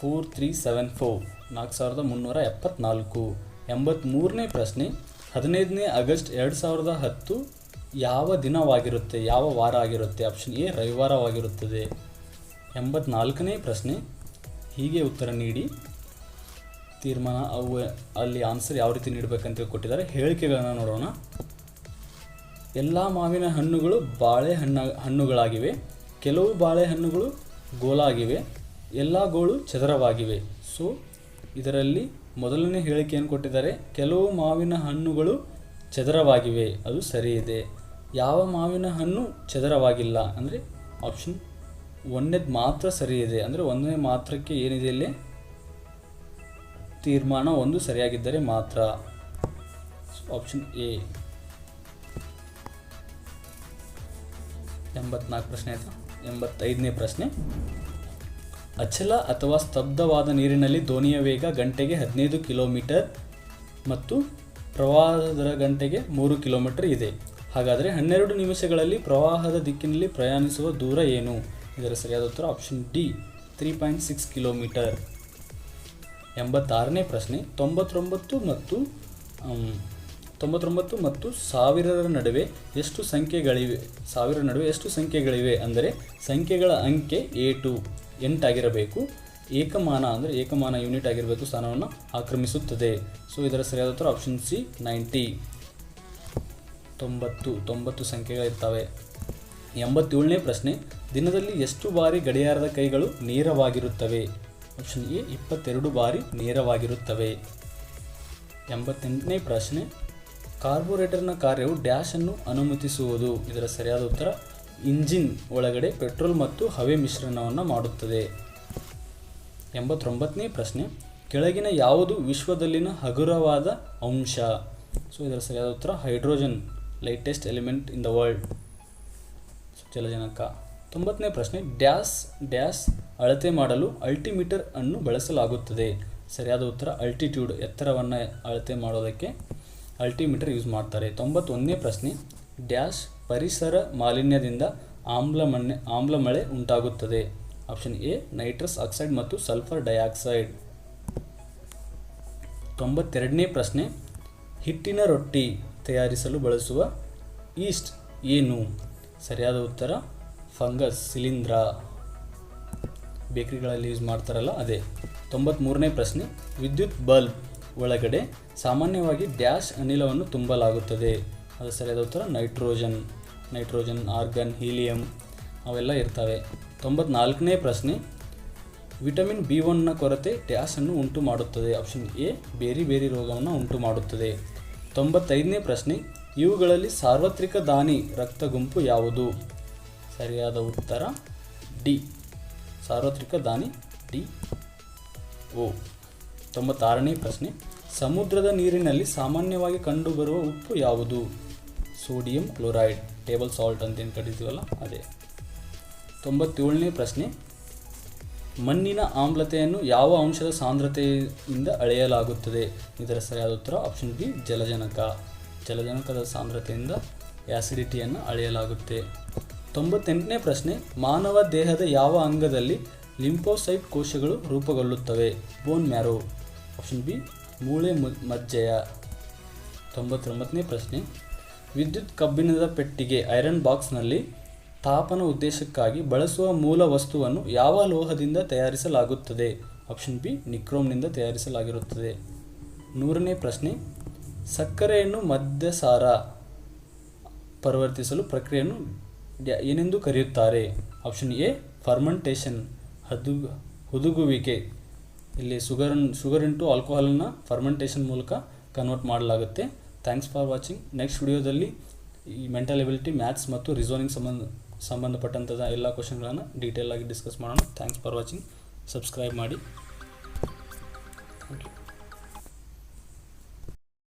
4374, 4374. 83ನೇ ಪ್ರಶ್ನೆ. 15ನೇ ಆಗಸ್ಟ್ 2010 ಯಾವ ದಿನವಾಗಿರುತ್ತೆ, ಯಾವ ವಾರ ಆಗಿರುತ್ತೆ? Option A ರವಿವಾರವಾಗಿರುತ್ತದೆ. 84ನೇ ಪ್ರಶ್ನೆ. ಹೀಗೆ ಉತ್ತರ ನೀಡಿ. ತೀರ್ಮಾನ ಅಲ್ಲಿ ಆನ್ಸರ್ ಯಾವ ರೀತಿ ನೀಡಬೇಕಂತ ಕೊಟ್ಟಿದ್ದಾರೆ. ಹೇಳಿಕೆಗಳನ್ನು ನೋಡೋಣ. ಎಲ್ಲ ಮಾವಿನ ಹಣ್ಣುಗಳು ಹಣ್ಣುಗಳಾಗಿವೆ. ಕೆಲವು ಬಾಳೆಹಣ್ಣುಗಳು ಗೋಲಾಗಿವೆ. ಎಲ್ಲ ಗೋಳು ಚದರವಾಗಿವೆ. ಸೊ ಇದರಲ್ಲಿ ಮೊದಲನೇ ಹೇಳಿಕೆಯನ್ನು ಕೊಟ್ಟಿದ್ದಾರೆ. ಕೆಲವು ಮಾವಿನ ಹಣ್ಣುಗಳು ಚದರವಾಗಿವೆ, ಅದು ಸರಿ ಇದೆ. ಯಾವ ಮಾವಿನ ಹಣ್ಣು ಚದರವಾಗಿಲ್ಲ ಅಂದರೆ ಆಪ್ಷನ್ 1ನೇದು ಮಾತ್ರ ಸರಿ ಇದೆ. ಅಂದರೆ 1ನೇ ಮಾತ್ರಕ್ಕೆ ಏನಿದೆ ಇಲ್ಲಿ? ತೀರ್ಮಾನ 1 ಸರಿಯಾಗಿದ್ದರೆ ಮಾತ್ರ. Option A. 84 ಪ್ರಶ್ನೆ ಆಯಿತು. 85ನೇ ಪ್ರಶ್ನೆ. ಅಚಲ ಅಥವಾ ಸ್ತಬ್ಧವಾದ ನೀರಿನಲ್ಲಿ ದೋಣಿಯ ವೇಗ ಗಂಟೆಗೆ 15 ಕಿಲೋಮೀಟರ್ ಮತ್ತು ಪ್ರವಾಹದ ದರ ಗಂಟೆಗೆ 3 ಕಿಲೋಮೀಟರ್ ಇದೆ. ಹಾಗಾದರೆ 12 ನಿಮಿಷಗಳಲ್ಲಿ ಪ್ರವಾಹದ ದಿಕ್ಕಿನಲ್ಲಿ ಪ್ರಯಾಣಿಸುವ ದೂರ ಏನು? ಇದರ ಸರಿಯಾದ ಉತ್ತರ ಆಪ್ಷನ್ ಡಿ 3.6 ಕಿಲೋಮೀಟರ್. 86ನೇ ಪ್ರಶ್ನೆ. 99 ಮತ್ತು 1000 ನಡುವೆ ಎಷ್ಟು ಸಂಖ್ಯೆಗಳಿವೆ ಅಂದರೆ ಸಂಖ್ಯೆಗಳ ಅಂಕೆ 8 ಆಗಿರಬೇಕು. ಏಕಮಾನ ಯೂನಿಟ್ ಆಗಿರಬೇಕು, ಸ್ಥಾನವನ್ನು ಆಕ್ರಮಿಸುತ್ತದೆ. ಸೊ ಇದರ ಸರಿಯಾದ ಉತ್ತರ ಆಪ್ಷನ್ ಸಿ 90. 90 ಸಂಖ್ಯೆಗಳಿರ್ತವೆ. 87ನೇ ಪ್ರಶ್ನೆ. ದಿನದಲ್ಲಿ ಎಷ್ಟು ಬಾರಿ ಗಡಿಯಾರದ ಕೈಗಳು ನೇರವಾಗಿರುತ್ತವೆ? ಆಪ್ಷನ್ ಎ 22 ಬಾರಿ ನೇರವಾಗಿರುತ್ತವೆ. 88ನೇ ಪ್ರಶ್ನೆ. ಕಾರ್ಬೊರೇಟರ್ನ ಕಾರ್ಯವು ಡ್ಯಾಶ್ ಅನ್ನು ಅನುಮತಿಸುವುದು. ಇದರ ಸರಿಯಾದ ಉತ್ತರ ಇಂಜಿನ್ ಒಳಗಡೆ ಪೆಟ್ರೋಲ್ ಮತ್ತು ಹವೆ ಮಿಶ್ರಣವನ್ನು ಮಾಡುತ್ತದೆ. 89ನೇ ಪ್ರಶ್ನೆ. ಕೆಳಗಿನ ಯಾವುದು ವಿಶ್ವದಲ್ಲಿನ ಹಗುರವಾದ ಅಂಶ? ಸೊ ಇದರ ಸರಿಯಾದ ಉತ್ತರ hydrogen, lightest element in the world. ಜಲಜನಕ. 90ನೇ ಪ್ರಶ್ನೆ, ಡ್ಯಾಶ್ ಡ್ಯಾಶ್ ಅಳತೆ ಮಾಡಲು ಅಲ್ಟಿಮೀಟರ್ ಅನ್ನು ಬಳಸಲಾಗುತ್ತದೆ. ಸರಿಯಾದ ಉತ್ತರ ಅಲ್ಟಿಟ್ಯೂಡ್, ಎತ್ತರವನ್ನು ಅಳತೆ ಮಾಡೋದಕ್ಕೆ ಅಲ್ಟಿಮೀಟರ್ ಯೂಸ್ ಮಾಡ್ತಾರೆ. 91ನೇ ಪ್ರಶ್ನೆ, ಡ್ಯಾಶ್ ಪರಿಸರ ಮಾಲಿನ್ಯದಿಂದ ಆಮ್ಲಮಳೆ ಉಂಟಾಗುತ್ತದೆ. ಆಪ್ಷನ್ ಎ ನೈಟ್ರಸ್ ಆಕ್ಸೈಡ್ ಮತ್ತು ಸಲ್ಫರ್ ಡೈಆಕ್ಸೈಡ್. 92ನೇ ಪ್ರಶ್ನೆ, ಹಿಟ್ಟಿನ ರೊಟ್ಟಿ ತಯಾರಿಸಲು ಬಳಸುವ ಈಸ್ಟ್ ಏನು? ಸರಿಯಾದ ಉತ್ತರ ಫಂಗಸ್, ಶಿಲೀಂಧ್ರ. ಬೇಕರಿಗಳಲ್ಲಿ ಯೂಸ್ ಮಾಡ್ತಾರಲ್ಲ ಅದೇ. 93ನೇ ಪ್ರಶ್ನೆ, ವಿದ್ಯುತ್ ಬಲ್ಬ್ ಒಳಗಡೆ ಸಾಮಾನ್ಯವಾಗಿ ಡ್ಯಾಶ್ ಅನಿಲವನ್ನು ತುಂಬಲಾಗುತ್ತದೆ. ಅದು ಸರಿಯಾದ ಉತ್ತರ ನೈಟ್ರೋಜನ್, ಆರ್ಗನ್, ಹೀಲಿಯಂ ಅವೆಲ್ಲ ಇರ್ತವೆ. 94ನೇ ಪ್ರಶ್ನೆ, ವಿಟಮಿನ್ B1ನ ಕೊರತೆ ಡ್ಯಾಶನ್ನು ಉಂಟು ಮಾಡುತ್ತದೆ. ಆಪ್ಷನ್ ಎ ಬೇರಿ ರೋಗವನ್ನು ಉಂಟು ಮಾಡುತ್ತದೆ. 95ನೇ ಪ್ರಶ್ನೆ, ಇವುಗಳಲ್ಲಿ ಸಾರ್ವತ್ರಿಕ ದಾನಿ ರಕ್ತ ಗುಂಪು ಯಾವುದು? ಸರಿಯಾದ ಉತ್ತರ ಡಿ, ಸಾರ್ವತ್ರಿಕ ದಾನಿ ಡಿ ಓ. 96ನೇ ಪ್ರಶ್ನೆ, ಸಮುದ್ರದ ನೀರಿನಲ್ಲಿ ಸಾಮಾನ್ಯವಾಗಿ ಕಂಡುಬರುವ ಉಪ್ಪು ಯಾವುದು? ಸೋಡಿಯಂ ಕ್ಲೋರೈಡ್, ಟೇಬಲ್ ಸಾಲ್ಟ್ ಅಂತೇನು ಕರಿತೀವಲ್ಲ ಅದೇ. 97ನೇ ಪ್ರಶ್ನೆ, ಮಣ್ಣಿನ ಆಮ್ಲತೆಯನ್ನು ಯಾವ ಅಂಶದ ಸಾಂದ್ರತೆಯಿಂದ ಅಳೆಯಲಾಗುತ್ತದೆ? ಇದರ ಸರಿಯಾದ ಉತ್ತರ ಆಪ್ಷನ್ ಬಿ ಜಲಜನಕದ ಸಾಂದ್ರತೆಯಿಂದ ಆ್ಯಸಿಡಿಟಿಯನ್ನು ಅಳೆಯಲಾಗುತ್ತೆ. 98ನೇ ಪ್ರಶ್ನೆ, ಮಾನವ ದೇಹದ ಯಾವ ಅಂಗದಲ್ಲಿ ಲಿಂಫೋಸೈಟ್ ಕೋಶಗಳು ರೂಪುಗೊಳ್ಳುತ್ತವೆ? Bone marrow. ಆಪ್ಷನ್ ಬಿ ಮೂಳೆ ಮಜ್ಜೆಯ. 99ನೇ ಪ್ರಶ್ನೆ, ವಿದ್ಯುತ್ ಕಬ್ಬಿಣದ ಪೆಟ್ಟಿಗೆ ಐರನ್ ಬಾಕ್ಸ್ನಲ್ಲಿ ತಾಪನ ಉದ್ದೇಶಕ್ಕಾಗಿ ಬಳಸುವ ಮೂಲ ವಸ್ತುವನ್ನು ಯಾವ ಲೋಹದಿಂದ ತಯಾರಿಸಲಾಗುತ್ತದೆ? Option B ನಿಕ್ರೋಮ್ನಿಂದ ತಯಾರಿಸಲಾಗಿರುತ್ತದೆ. 100ನೇ ಪ್ರಶ್ನೆ, ಸಕ್ಕರೆಯನ್ನು ಮದ್ಯಸಾರ ಪರಿವರ್ತಿಸಲು ಪ್ರಕ್ರಿಯೆಯನ್ನು ಏನೆಂದು ಕರೆಯುತ್ತಾರೆ? ಆಪ್ಷನ್ ಎ ಫರ್ಮೆಂಟೇಷನ್, ಹುದುಗುವಿಕೆ. ಇಲ್ಲಿ ಶುಗರ್ ಇಂಟು ಆಲ್ಕೋಹಾಲನ್ನು ಫರ್ಮೆಂಟೇಷನ್ ಮೂಲಕ ಕನ್ವರ್ಟ್ ಮಾಡಲಾಗುತ್ತೆ. Thanks for watching. ನೆಕ್ಸ್ಟ್ ವಿಡಿಯೋದಲ್ಲಿ ಈ ಮೆಂಟಲ್ ಎಬಿಲಿಟಿ, ಮ್ಯಾಥ್ಸ್ ಮತ್ತು ರಿಸೋನಿಂಗ್ ಸಂಬಂಧಪಟ್ಟಂಥ ಎಲ್ಲ ಕ್ವಶನ್ಗಳನ್ನು ಡೀಟೇಲ್ ಆಗಿ ಡಿಸ್ಕಸ್ ಮಾಡೋಣ. Thanks for watching. ಸಬ್ಸ್ಕ್ರೈಬ್ ಮಾಡಿ. Thank you.